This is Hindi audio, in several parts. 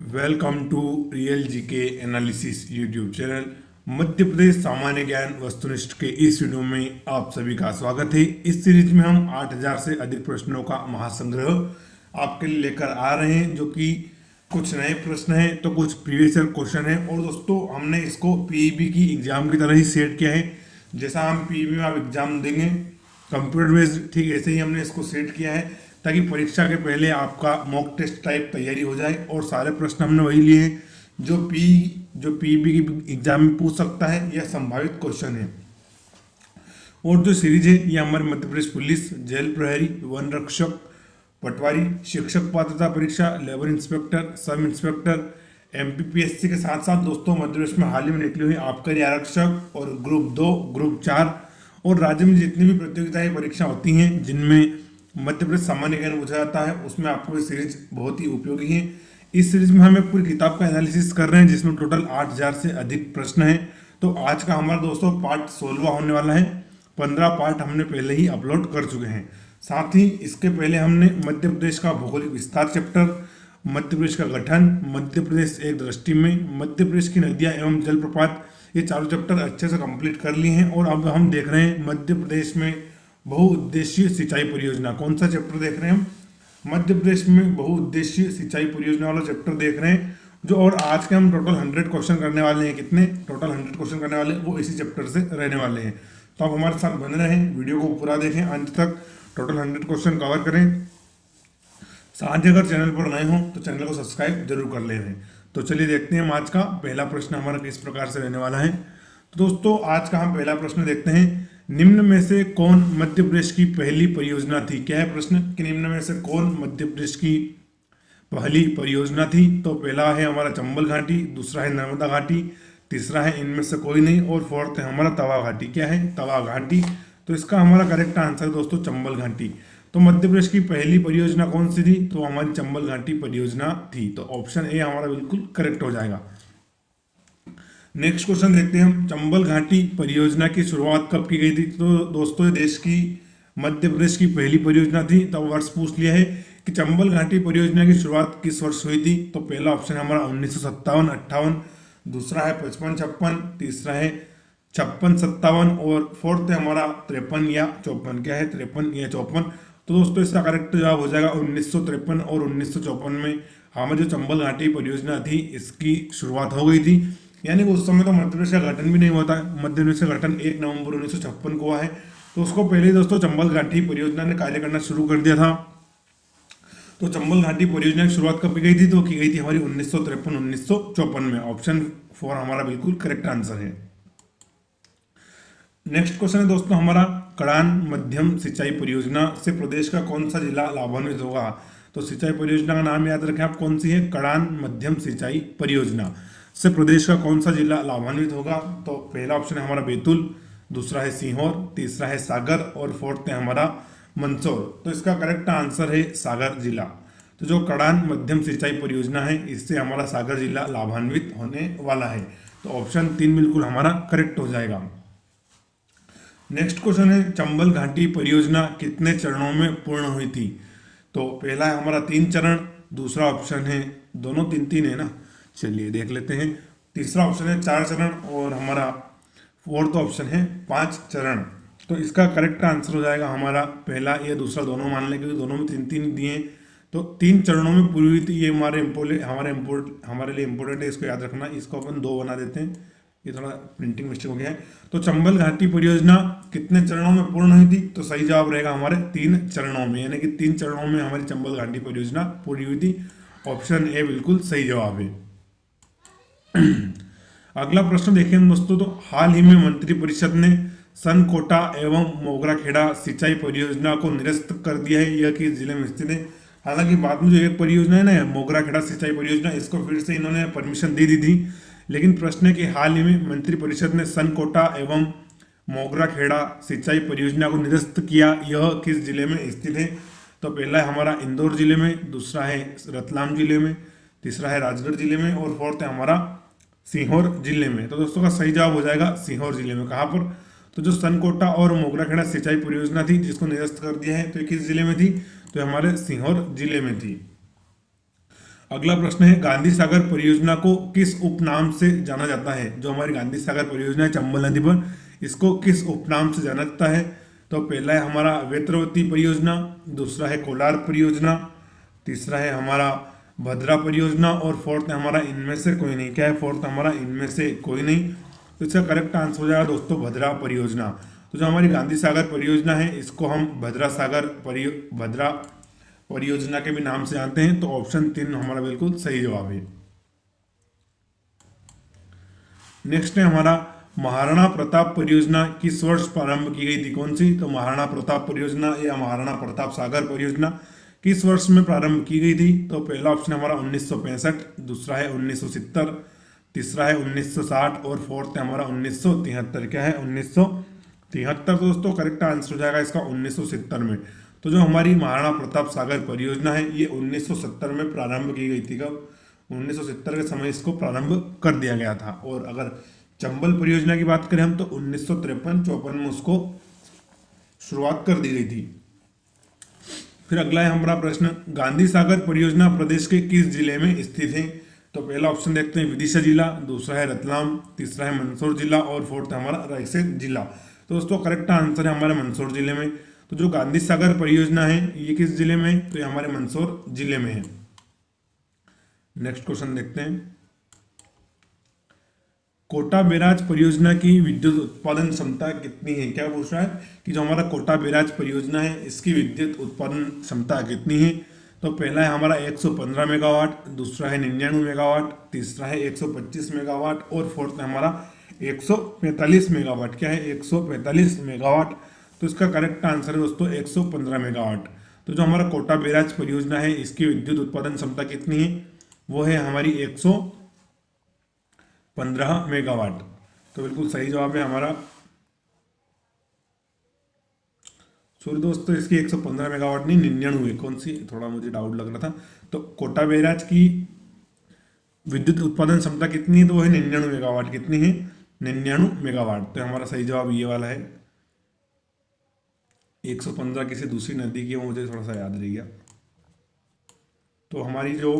Welcome to real GK analysis YouTube channel. Madhya Pradesh सामान्य ज्ञान वस्तुनिष्ठ के इस वीडियो में आप सभी का स्वागत है। इस सीरीज में हम 8000 से अधिक प्रश्नों का महासंग्रह आपके लिए लेकर आ रहे हैं, जो कि कुछ नए प्रश्न हैं तो कुछ प्रीवियस ईयर क्वेश्चन हैं। और दोस्तों, हमने इसको पीईबी की एग्जाम की तरह ही सेट किया है। जैसा हम पीईबी में आप एग्जाम देंगे कंप्यूटर बेस्ड, ठीक ऐसे ही हमने इसको सेट किया है ताकि परीक्षा के पहले आपका मॉक टेस्ट टाइप तैयारी हो जाए। और सारे प्रश्न हमने वही लिए हैं जो पीईबी की एग्जाम में पूछ सकता है या संभावित क्वेश्चन है। और जो सीरीज है ये हमारे मध्य प्रदेश पुलिस, जेल प्रहरी, वन रक्षक, पटवारी, शिक्षक पात्रता परीक्षा, labour inspector, sub inspector, MPPSC के साथ साथ दोस्तों मध्य प्रदेश में हाल ही में निकली हुई आबकारी आरक्षक और ग्रुप 2, ग्रुप 4 और राज्य में जितनी भी प्रतियोगिताएं परीक्षा होती हैं जिनमें मध्य प्रदेश सामान्य ज्ञान पूछा जाता है, उसमें आपको ये सीरीज बहुत ही उपयोगी है। इस सीरीज में हम एक पूरी किताब का एनालिसिस कर रहे हैं जिसमें टोटल 8000 से अधिक प्रश्न हैं। तो आज का हमारा दोस्तों पार्ट 16वां होने वाला है। 15 पार्ट हमने पहले ही अपलोड कर चुके हैं। साथ ही इसके पहले हमने मध्य प्रदेश का भौगोलिक विस्तार चैप्टर, मध्य प्रदेश का गठन, मध्य प्रदेश एक दृष्टि में, मध्य प्रदेश की नदियां एवं जलप्रपात, ये चारों चैप्टर अच्छे से कंप्लीट कर लिए हैं। और अब हम देख रहे हैं मध्य प्रदेश में बहुउद्देशीय सिंचाई परियोजना। कौन सा चैप्टर देख रहे हैं हम? मध्य प्रदेश में बहुउद्देशीय सिंचाई परियोजना वाला चैप्टर देख रहे हैं जो, और आज के हम टोटल 100 क्वेश्चन करने वाले हैं। कितने टोटल 100 क्वेश्चन करने वाले हैं वो इसी चैप्टर से रहने वाले हैं। तो आप हमारे साथ बने रहें, वीडियो को पूरा देखें अंत तक, टोटल 100 क्वेश्चन कवर करें। साथ ही अगर चैनल पर नए हो तो चैनल को सब्सक्राइब जरूर कर ले रहे हैं। तो चलिए देखते हैं हम आज का पहला प्रश्न हमारा किस प्रकार से रहने वाला है। तो दोस्तों, आज का हम पहला प्रश्न देखते हैं। निम्न में से कौन मध्य प्रदेश की पहली परियोजना थी? क्या है प्रश्न कि निम्न में से कौन मध्य प्रदेश की पहली परियोजना थी? तो पहला है हमारा चंबल घाटी, दूसरा है नर्मदा घाटी, तीसरा है इनमें से कोई नहीं और फोर्थ है हमारा तवा घाटी। क्या है? तवा घाटी। तो इसका हमारा करेक्ट आंसर दोस्तों चंबल घाटी। तो मध्य प्रदेश की पहली परियोजना कौन सी थी? तो हमारी चंबल घाटी परियोजना थी। तो ऑप्शन ए हमारा बिल्कुल करेक्ट हो जाएगा। नेक्स्ट क्वेश्चन देखते हैं हम। चंबल घाटी परियोजना की शुरुआत कब की गई थी? तो दोस्तों, देश की मध्य प्रदेश की पहली परियोजना थी। तो वर्ष पूछ लिया है कि चंबल घाटी परियोजना की शुरुआत किस वर्ष हुई थी? तो पहला ऑप्शन हमारा 1957-58, दूसरा है 55-56, तीसरा है 56-57 और फोर्थ है हमारा 53 या 54। क्या है? 53 या 54। तो दोस्तों, इसका करेक्ट जवाब हो जाएगा 1953 और 1954 में हमारी जो चंबल घाटी परियोजना थी इसकी शुरुआत हो गई थी। यानी कि उस समय तो मध्य प्रदेश का गठन भी नहीं हुआ था। मध्य प्रदेश का गठन 1 नवंबर 1956 को हुआ है। तो उसको पहले ही दोस्तों चंबल घाटी परियोजना ने कार्य करना शुरू कर दिया था। तो चंबल घाटी परियोजना की शुरुआत कब की गई थी? तो की गई थी हमारी 1953-1954 में। ऑप्शन 4 हमारा बिल्कुल करेक्ट आंसर है। नेक्स्ट क्वेश्चन है दोस्तों हमारा, कड़ान मध्यम सिंचाई परियोजना से प्रदेश का कौन सा जिला लाभान्वित होगा? तो सिंचाई परियोजना का नाम याद रखें आप, कौन सी है? कड़ान मध्यम सिंचाई परियोजना से प्रदेश का कौन सा जिला लाभान्वित होगा? तो पहला ऑप्शन है हमारा बैतूल, दूसरा है सीहोर, तीसरा है सागर और फोर्थ है हमारा मंदसौर। तो इसका करेक्ट आंसर है सागर जिला। तो जो कड़ान मध्यम सिंचाई परियोजना है इससे हमारा सागर जिला लाभान्वित होने वाला है। तो ऑप्शन 3 बिल्कुल हमारा करेक्ट हो जाएगा। नेक्स्ट क्वेश्चन है, चंबल घाटी परियोजना कितने चरणों में पूर्ण हुई थी? तो पहला है हमारा 3 चरण, दूसरा ऑप्शन है, दोनों 3-3 है ना, चलिए देख लेते हैं। तीसरा ऑप्शन है 4 चरण और हमारा फोर्थ ऑप्शन है 5 चरण। तो इसका करेक्ट आंसर हो जाएगा हमारा पहला या दूसरा, दोनों मान लें क्योंकि दोनों में 3-3 दिए हैं। तो 3 चरणों में पूरी हुई थी। ये हमारे लिए इम्पोर्टेंट है, इसको याद रखना। इसको अपन 2 बना देते हैं, ये थोड़ा प्रिंटिंग मिस्टेक हो गया है। तो चंबल घाटी परियोजना कितने चरणों में पूर्ण हुई थी? तो सही जवाब रहेगा हमारे 3 चरणों में, यानी कि 3 चरणों में हमारी चंबल घाटी परियोजना पूरी हुई थी। ऑप्शन ए बिल्कुल सही जवाब है। अगला प्रश्न देखें दोस्तों, तो हाल ही में मंत्रिपरिषद ने सनकोटा एवं मोगराखेड़ा सिंचाई परियोजना को निरस्त कर दिया है। यह किस जिले में स्थित है? हालांकि बाद में जो एक परियोजना है ना मोगराखेड़ा सिंचाई परियोजना, इसको फिर से इन्होंने परमिशन दे दी थी। लेकिन प्रश्न है कि हाल ही में मंत्रिपरिषद ने सनकोटा एवं मोगराखेड़ा सिंचाई परियोजना को निरस्त किया, यह किस जिले में स्थित है? तो पहला है हमारा इंदौर जिले में, दूसरा है रतलाम जिले में, तीसरा है राजगढ़ जिले में और फोर्थ है हमारा सीहोर जिले में। तो दोस्तों का सही जवाब हो जाएगा सीहोर जिले में। कहाँ पर? तो जो सनकोटा और मोगराखेड़ा सिंचाई परियोजना थी जिसको निरस्त कर दिया है, तो ये किस जिले में थी? तो हमारे सीहोर जिले में थी। अगला प्रश्न है, गांधी सागर परियोजना को किस उपनाम से जाना जाता है? जो हमारी गांधी सागर परियोजना है चंबल नदी पर, इसको किस उपनाम से जाना जाता है? तो पहला है हमारा वेत्रवती परियोजना, दूसरा है कोलार परियोजना, तीसरा है हमारा भद्रा परियोजना और फोर्थ है हमारा इनमें से कोई नहीं। क्या है फोर्थ? हमारा इनमें से कोई नहीं। तो इसका करेक्ट आंसर हो जाएगा दोस्तों भद्रा परियोजना। तो जो हमारी गांधी सागर परियोजना है इसको हम भद्रा परियोजना के भी नाम से जानते हैं। तो ऑप्शन 3 हमारा बिल्कुल सही जवाब है। नेक्स्ट है हमारा महाराणा प्रताप परियोजना किस वर्ष प्रारंभ की गई थी? कौन सी? तो महाराणा प्रताप परियोजना या महाराणा प्रताप सागर परियोजना किस वर्ष में प्रारंभ की गई थी? तो पहला ऑप्शन हमारा 1965, दूसरा है 1970, तीसरा है 1960 और फोर्थ है हमारा 1973। क्या है? 1973। दोस्तों करेक्ट आंसर हो जाएगा इसका 1970 में। तो जो हमारी महाराणा प्रताप सागर परियोजना है ये 1970 में प्रारंभ की गई थी। कब? 1970 के समय इसको प्रारंभ कर दिया गया था। और अगर चंबल परियोजना की बात करें हम तो 1953-54 में उसको शुरुआत कर दी गई थी। फिर अगला है हमारा प्रश्न, गांधी सागर परियोजना प्रदेश के किस जिले में स्थित है? तो पहला ऑप्शन देखते हैं विदिशा जिला, दूसरा है रतलाम, तीसरा है मंदसौर जिला और फोर्थ है हमारा रायसेन जिला। तो दोस्तों करेक्ट आंसर है हमारे मंदसौर जिले में। तो जो गांधी सागर परियोजना है ये किस जिले में है? तो ये हमारे मंदसौर जिले में है। नेक्स्ट क्वेश्चन देखते हैं, कोटा बैराज परियोजना की विद्युत उत्पादन क्षमता कितनी है? क्या पूछ रहा है कि जो हमारा कोटा बैराज परियोजना है इसकी विद्युत उत्पादन क्षमता कितनी है? तो पहला है हमारा 115 मेगावाट, दूसरा है 99 मेगावाट, तीसरा है 125 मेगावाट और फोर्थ है हमारा 145 मेगावाट। क्या है? 145 मेगावाट। तो इसका करेक्ट आंसर है दोस्तों 115 मेगावाट। तो जो हमारा कोटा बैराज परियोजना है इसकी विद्युत उत्पादन क्षमता कितनी है? वो है हमारी 115 मेगावाट। तो बिल्कुल सही जवाब है हमारा। सॉरी दोस्तों, इसकी 115 मेगावाट नहीं 99, कौन सी, थोड़ा मुझे डाउट लग रहा था। तो कोटा बैराज की विद्युत उत्पादन क्षमता कितनी है? तो वो है 99 मेगावाट। कितनी है? 99 मेगावाट। तो हमारा सही जवाब ये वाला है। 115 किसी दूसरी नदी की है, मुझे थोड़ा सा याद रह गया। तो हमारी जो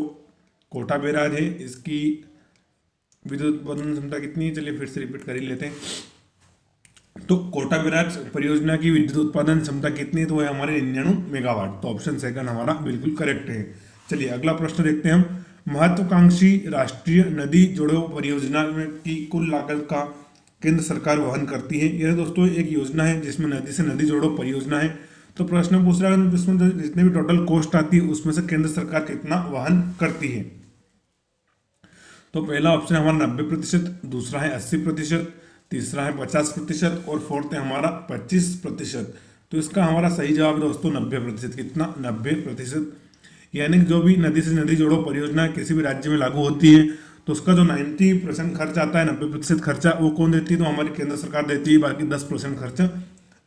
कोटा बैराज है इसकी विद्युत उत्पादन क्षमता कितनी है? चलिए फिर से रिपीट कर ही लेते हैं। तो कोटा बैराज परियोजना की विद्युत उत्पादन क्षमता कितनी है? तो है हमारे 99 मेगावाट। तो ऑप्शन सेकंड हमारा बिल्कुल करेक्ट है। चलिए अगला प्रश्न देखते हैं हम, महत्वाकांक्षी राष्ट्रीय नदी जोड़ो परियोजना की कुल लागत का केंद्र सरकार वहन करती है। यह दोस्तों एक योजना है जिसमें नदी से नदी जोड़ो परियोजना है। तो प्रश्न पूछ रहा है जिसमें जितने भी टोटल कॉस्ट आती है उसमें से केंद्र सरकार कितना वहन करती है? तो पहला ऑप्शन है हमारा 90%, दूसरा है 80%, तीसरा है 50% और फोर्थ है हमारा 25%। तो इसका हमारा सही जवाब दोस्तों 90%। कितना? 90%। यानी जो भी नदी से नदी जोड़ो परियोजना किसी भी राज्य में लागू होती है तो उसका जो 90% खर्च आता है, 90% खर्चा वो कौन देती है? तो हमारी केंद्र सरकार देती है। बाकी 10% खर्चा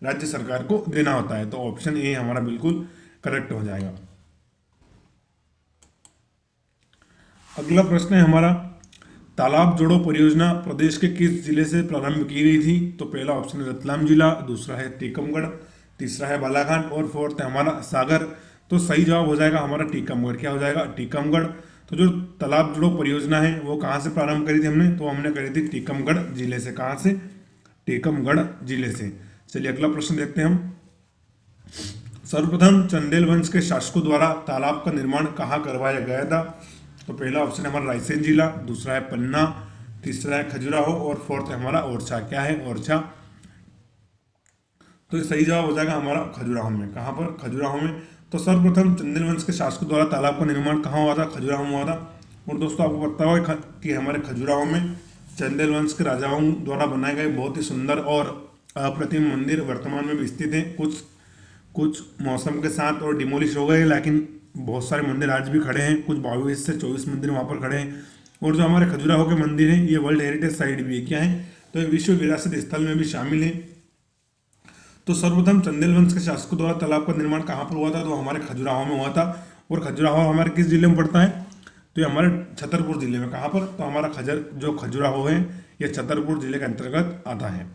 राज्य सरकार को देना होता है। तो ऑप्शन ए हमारा बिल्कुल करेक्ट हो जाएगा। अगला प्रश्न है हमारा, तालाब जोड़ो परियोजना प्रदेश के किस जिले से प्रारंभ की गई थी? तो पहला ऑप्शन है रतलाम जिला, दूसरा है टीकमगढ़, तीसरा है बालाघाट और फोर्थ है हमारा सागर। तो सही जवाब हो जाएगा हमारा टीकमगढ़। क्या हो जाएगा? टीकमगढ़। तो जो तालाब जोड़ो परियोजना है वो कहाँ से प्रारंभ करी थी हमने? तो हमने करी थी टीकमगढ़ जिले से। कहाँ से? टीकमगढ़ जिले से। चलिए अगला प्रश्न देखते हैं हम, सर्वप्रथम चंदेल वंश के शासकों द्वारा तालाब का निर्माण कहाँ करवाया गया था? तो पहला ऑप्शन है हमारा रायसेन जिला, दूसरा है पन्ना, तीसरा है खजुराहो और फोर्थ है हमारा ओरछा। क्या है? ओरछा। तो सही जवाब हो जाएगा हमारा खजुराहो में। कहाँ पर? खजुराहो में। तो सर्वप्रथम चंदेल वंश के शासकों द्वारा तालाब का निर्माण कहाँ हुआ था? खजुराहो में हुआ था। और दोस्तों आपको पता होगा कि हमारे खजुराहो में चंदेल वंश के राजाओं द्वारा बनाए गए बहुत ही सुंदर और अप्रतिम मंदिर वर्तमान में भी स्थित हैं। कुछ मौसम के साथ और डिमोलिश हो गए, लेकिन बहुत सारे मंदिर आज भी खड़े हैं। कुछ 22 से 24 मंदिर वहाँ पर खड़े हैं। और जो हमारे खजुराहो के मंदिर हैं ये वर्ल्ड हेरिटेज साइट भी है। क्या है? तो ये विश्व विरासत स्थल में भी शामिल है। तो सर्वप्रथम चंदेल वंश के शासकों द्वारा तालाब का निर्माण कहाँ पर हुआ था? तो हमारे खजुराहो में हुआ था। और खजुराहो हमारे किस जिले में पड़ता है? तो ये हमारे छतरपुर जिले में। कहाँ पर? तो हमारा जो खजुराहो है ये छतरपुर जिले के अंतर्गत आता है।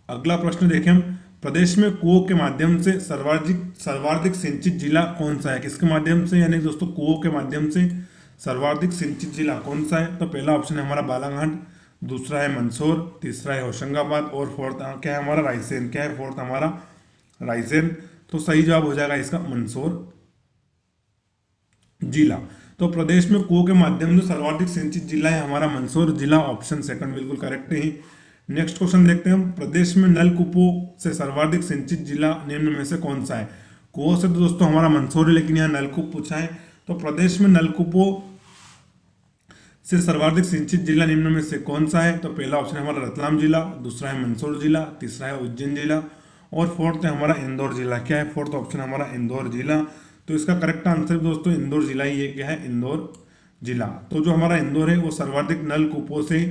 अगला प्रश्न देखें हम, प्रदेश में कुओं के माध्यम से सर्वाधिक सर्वाधिक सिंचित जिला कौन सा है? किसके माध्यम से, यानी दोस्तों कुओं के माध्यम से सर्वाधिक सिंचित जिला कौन सा है? तो पहला ऑप्शन है हमारा बालाघाट, दूसरा है मंदसौर, तीसरा है होशंगाबाद और फोर्थ क्या है हमारा रायसेन। क्या है फोर्थ हमारा रायसेन। तो सही जवाब हो जाएगा इसका मंदसौर जिला। तो प्रदेश में कुओं के माध्यम से सर्वाधिक सिंचित जिला है हमारा मंदसौर जिला। ऑप्शन सेकंड बिल्कुल करेक्ट है। नेक्स्ट क्वेश्चन देखते हैं हम, प्रदेश में नलकूपों से सर्वाधिक सिंचित जिला निम्न में से कौन सा है? कुओं से तो दोस्तों हमारा मंदसौर है, लेकिन यहाँ नलकूप पूछा है। तो प्रदेश में नलकूपों से सर्वाधिक सिंचित जिला निम्न में से कौन सा है? तो पहला ऑप्शन है हमारा रतलाम जिला, दूसरा है मंदसौर जिला, तीसरा है उज्जैन जिला और फोर्थ है हमारा इंदौर जिला। क्या है फोर्थ ऑप्शन हमारा इंदौर जिला। तो इसका करेक्ट आंसर दोस्तों इंदौर जिला ही है। क्या है इंदौर जिला। तो जो हमारा इंदौर है वो सर्वाधिक नलकूपों से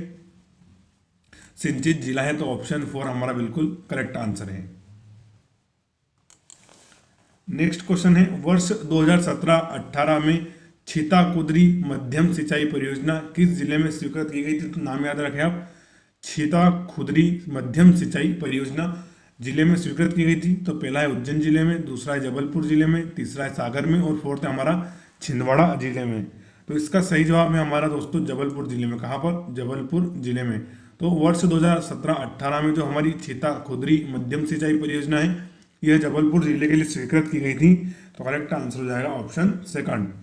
सिंचित जिला है। तो ऑप्शन 4 हमारा बिल्कुल करेक्ट आंसर है। नेक्स्ट क्वेश्चन है, वर्ष 2017-18 में छीताकुदरी मध्यम सिंचाई परियोजना किस जिले में स्वीकृत की गई थी? तो नाम याद रखें आप, छीताकुदरी मध्यम सिंचाई परियोजना जिले में स्वीकृत की गई थी। तो पहला है उज्जैन जिले में, दूसरा है जबलपुर जिले में, तीसरा है सागर में और फोर्थ है हमारा छिंदवाड़ा जिले में। तो इसका सही जवाब है हमारा दोस्तों जबलपुर जिले में। कहाँ पर? जबलपुर जिले में। तो वर्ष 2017-18 में जो हमारी छीताकुदरी मध्यम सिंचाई परियोजना है यह जबलपुर जिले के लिए स्वीकृत की गई थी। तो करेक्ट आंसर हो जाएगा ऑप्शन सेकंड।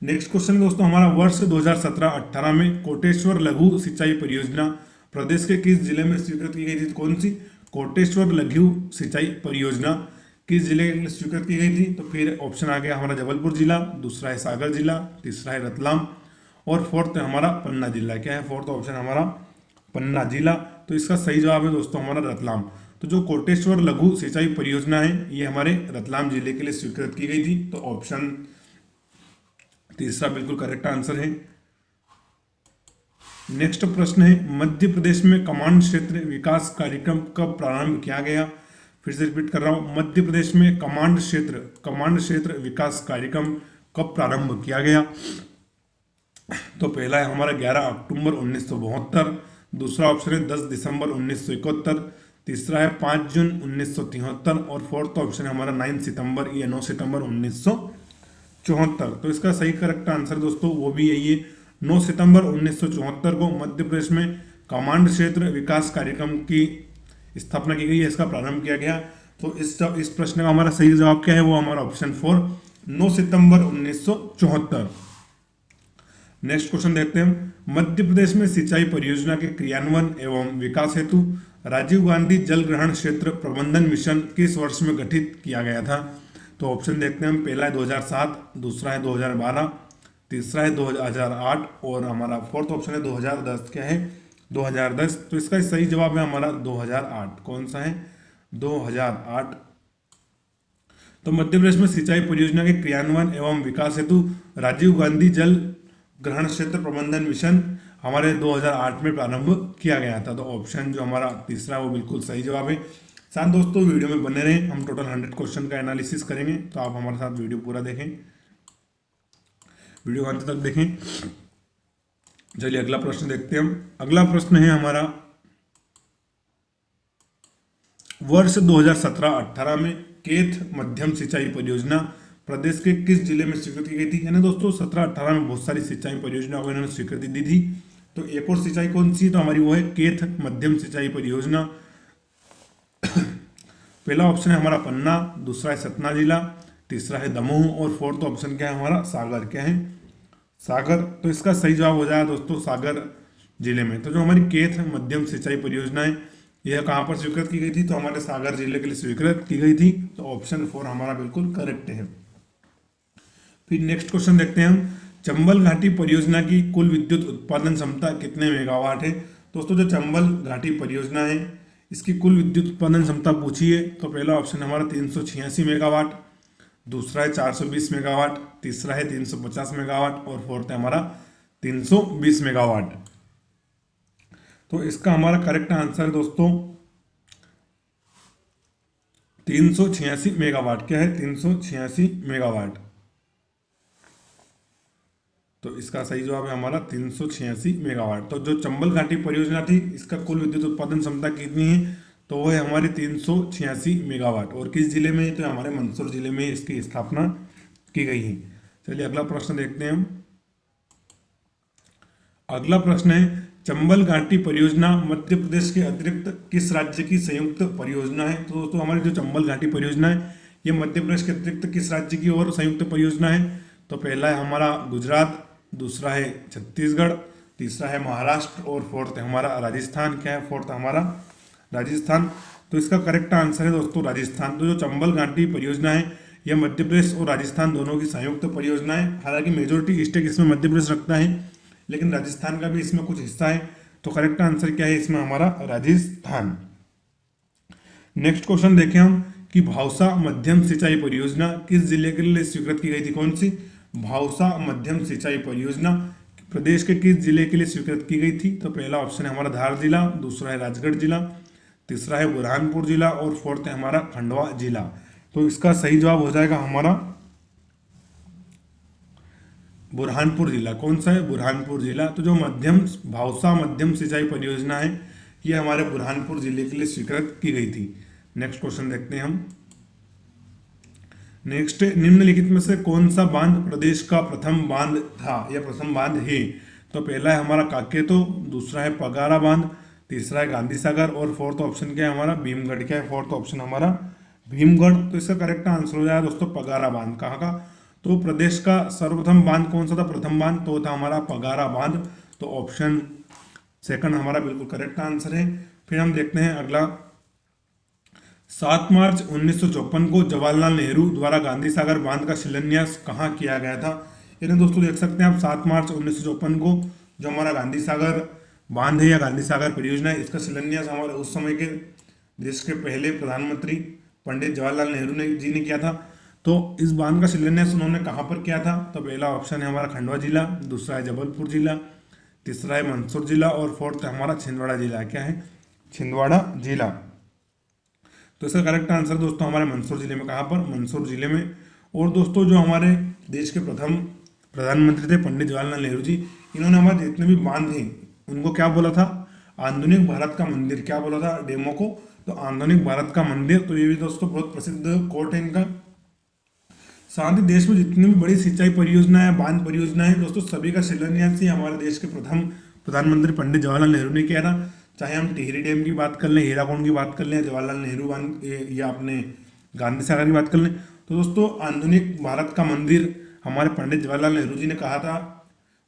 नेक्स्ट क्वेश्चन दोस्तों हमारा, वर्ष 2017-18 में कोटेश्वर लघु सिंचाई परियोजना प्रदेश के किस जिले में स्वीकृत की गई थी? कौन सी? कोटेश्वर लघु सिंचाई परियोजना किस जिले के लिए स्वीकृत की गई थी? तो फिर ऑप्शन आ गया हमारा जबलपुर जिला, दूसरा है सागर जिला, तीसरा है रतलाम और फोर्थ है हमारा पन्ना जिला। क्या है फोर्थ ऑप्शन हमारा? पन्ना जिला। तो इसका सही जवाब है दोस्तों हमारा रतलाम। तो जो कोटेश्वर लघु सिंचाई परियोजना है ये हमारे रतलाम जिले के लिए स्वीकृत की गई थी। तो ऑप्शन तीसरा बिल्कुल करेक्ट आंसर है। नेक्स्ट प्रश्न है, मध्य प्रदेश में कमांड क्षेत्र विकास कार्यक्रम कब प्रारंभ किया गया? फिर से रिपीट कर रहा हूं, मध्य प्रदेश में कमांड क्षेत्र विकास कार्यक्रम कब प्रारंभ किया गया? तो पहला है हमारा 11 अक्टूबर 1972, दूसरा ऑप्शन है 10 दिसंबर 1971, तीसरा है 5 जून 1973 और फोर्थ ऑप्शन है हमारा 9 सितंबर या 9 सितंबर 1974। तो इसका सही करेक्ट आंसर दोस्तों वो भी यही है, 9 सितंबर 1974 को मध्य प्रदेश में कमांड क्षेत्र विकास कार्यक्रम की स्थापना की गई है, इसका प्रारंभ किया गया। तो इस प्रश्न का हमारा सही जवाब क्या है? वो हमारा ऑप्शन 4 9 सितंबर 1974। नेक्स्ट क्वेश्चन देखते हैं, मध्य प्रदेश में सिंचाई परियोजना के क्रियान्वयन एवं विकास हेतु राजीव गांधी जल ग्रहण क्षेत्र प्रबंधन मिशन किस वर्ष में गठित किया गया था? तो ऑप्शन देखते हैं हम, पहला है 2007, दूसरा है 2012, तीसरा है 2008 और हमारा फोर्थ ऑप्शन है 2010। क्या है? 2010। तो इसका सही जवाब है हमारा 2008। कौन सा है? 2008। तो मध्य प्रदेश में सिंचाई परियोजना के क्रियान्वयन एवं विकास हेतु राजीव गांधी जल ग्रहण क्षेत्र प्रबंधन मिशन हमारे 2008 में प्रारंभ किया गया था। तो ऑप्शन जो हमारा तीसरा वो बिल्कुल सही जवाब है। साथ दोस्तों वीडियो में बने रहें, हम टोटल 100 क्वेश्चन का एनालिसिस करेंगे, तो आप हमारे साथ वीडियो पूरा देखें, वीडियो अंत तक देखें। चलिए अगला प्रश्न देखते हैं हम। अगला प्रश्न है हमारा, वर्ष 2017-18 में केथ मध्यम सिंचाई परियोजना प्रदेश के किस जिले में स्वीकृत की गई थी? यानी दोस्तों 17-18 में बहुत सारी सिंचाई परियोजना को इन्होंने स्वीकृति दी थी। तो एक और सिंचाई कौन सी? तो हमारी वो है केथ मध्यम सिंचाई परियोजना। पहला ऑप्शन है हमारा पन्ना, दूसरा है सतना जिला, तीसरा है दमोह और फोर्थ ऑप्शन क्या है हमारा? सागर। क्या है? सागर। तो इसका सही जवाब हो जाएगा दोस्तों सागर जिले में। तो जो हमारी केथ मध्यम सिंचाई परियोजना है यह कहाँ पर स्वीकृत की गई थी? तो हमारे सागर जिले के लिए स्वीकृत की गई थी। तो ऑप्शन 4 हमारा बिल्कुल करेक्ट है। फिर नेक्स्ट क्वेश्चन देखते हैं हम, चंबल घाटी परियोजना की कुल विद्युत उत्पादन क्षमता कितने मेगावाट है? दोस्तों जो चंबल घाटी परियोजना है इसकी कुल विद्युत उत्पादन क्षमता पूछी है। तो पहला ऑप्शन हमारा 386 मेगावाट, दूसरा है 420 मेगावाट, तीसरा है 350 मेगावाट और फोर्थ है हमारा 320 मेगावाट। तो इसका हमारा करेक्ट आंसर दोस्तों 386 मेगावाट। क्या है? 386 मेगावाट। तो इसका सही जवाब है हमारा 386 मेगावाट। तो जो चंबल घाटी परियोजना थी इसका कुल विद्युत उत्पादन क्षमता कितनी है? तो वो है हमारे 386 मेगावाट। और किस जिले में? तो हमारे मंदसौर जिले में इसकी स्थापना की गई है। चलिए अगला प्रश्न देखते हैं हम। अगला प्रश्न है, चंबल घाटी परियोजना मध्य प्रदेश के अतिरिक्त किस राज्य की संयुक्त परियोजना है? तो दोस्तों हमारी जो चंबल घाटी परियोजना है ये मध्य प्रदेश के अतिरिक्त किस राज्य की और संयुक्त परियोजना है? तो पहला है हमारा गुजरात, दूसरा है छत्तीसगढ़, तीसरा है महाराष्ट्र और फोर्थ है हमारा राजस्थान। क्या है? फोर्थ हमारा राजस्थान। तो इसका करेक्ट आंसर है दोस्तों राजस्थान। तो जो चंबल घाटी परियोजना है यह मध्य प्रदेश और राजस्थान दोनों की संयुक्त परियोजना है। हालांकि मेजोरिटी स्टेक इसमें मध्य प्रदेश रखता है, लेकिन राजस्थान का भी इसमें कुछ हिस्सा है। तो करेक्ट आंसर क्या है इसमें? हमारा राजस्थान। नेक्स्ट क्वेश्चन देखें हम कि भावसा मध्यम सिंचाई परियोजना किस जिले के लिए स्वीकृत की गई थी? कौन सी? भावसा मध्यम सिंचाई परियोजना प्रदेश के किस जिले के लिए स्वीकृत की गई थी? तो पहला ऑप्शन है हमारा धार जिला, दूसरा है राजगढ़ जिला, तीसरा है बुरहानपुर जिला और फोर्थ है हमारा खंडवा जिला। तो इसका सही जवाब हो जाएगा हमारा बुरहानपुर जिला। कौन सा है? बुरहानपुर जिला। तो जो भावसा मध्यम सिंचाई परियोजना है ये हमारे बुरहानपुर जिले के लिए स्वीकृत की गई थी। नेक्स्ट क्वेश्चन देखते हैं हम। नेक्स्ट, निम्नलिखित में से कौन सा बांध प्रदेश का प्रथम बांध था या प्रथम बांध है? तो पहला है हमारा काकेतो, दूसरा है पगारा बांध, तीसरा है गांधी सागर और फोर्थ ऑप्शन क्या है हमारा? भीमगढ़। क्या है? फोर्थ ऑप्शन हमारा भीमगढ़। तो इसका करेक्ट आंसर हो जाएगा दोस्तों पगारा बांध। कहाँ का? तो प्रदेश का सर्वप्रथम बांध कौन सा था? प्रथम बांध तो था हमारा पगारा बांध। तो ऑप्शन सेकंड हमारा बिल्कुल करेक्ट आंसर है। फिर हम देखते हैं अगला। 7 मार्च 1954 को जवाहरलाल नेहरू द्वारा गांधी सागर बांध का शिलान्यास कहाँ किया गया था? यानी दोस्तों देख सकते हैं आप 7 मार्च 1954 को जो हमारा गांधी सागर बांध है या गांधी सागर परियोजना है इसका शिलान्यास हमारे उस समय के देश के पहले प्रधानमंत्री पंडित जवाहरलाल नेहरू जी ने किया था। तो इस बांध का शिलान्यास उन्होंने कहाँ पर किया था? तो पहला ऑप्शन है हमारा खंडवा जिला, दूसरा है जबलपुर जिला, तीसरा है मंदसौर जिला और फोर्थ है हमारा छिंदवाड़ा जिला। क्या है? छिंदवाड़ा जिला। तो इसका करेक्ट आंसर दोस्तों हमारे मंदसौर जिले में। कहाँ पर? मंदसौर जिले में। और दोस्तों जो हमारे देश के प्रथम प्रधानमंत्री थे पंडित जवाहरलाल नेहरू जी, इन्होंने हमारे जितने भी बांध थे उनको क्या बोला था? आधुनिक भारत का मंदिर। क्या बोला था डेमो को? तो आधुनिक भारत का मंदिर। तो ये भी दोस्तों बहुत प्रसिद्ध कोट है इनका। साथ ही देश में जितनी भी बड़ी सिंचाई परियोजना है, बांध परियोजना है दोस्तों, सभी का शिलान्यास ही हमारे देश के प्रथम प्रधानमंत्री पंडित जवाहरलाल नेहरू ने किया था। चाहे हम टिहरी डैम की बात कर लें, हीराकुंड की बात कर लें, जवाहरलाल नेहरू बांध या अपने गांधी सागर की बात कर लें, तो दोस्तों आधुनिक भारत का मंदिर हमारे पंडित जवाहरलाल नेहरू जी ने कहा था।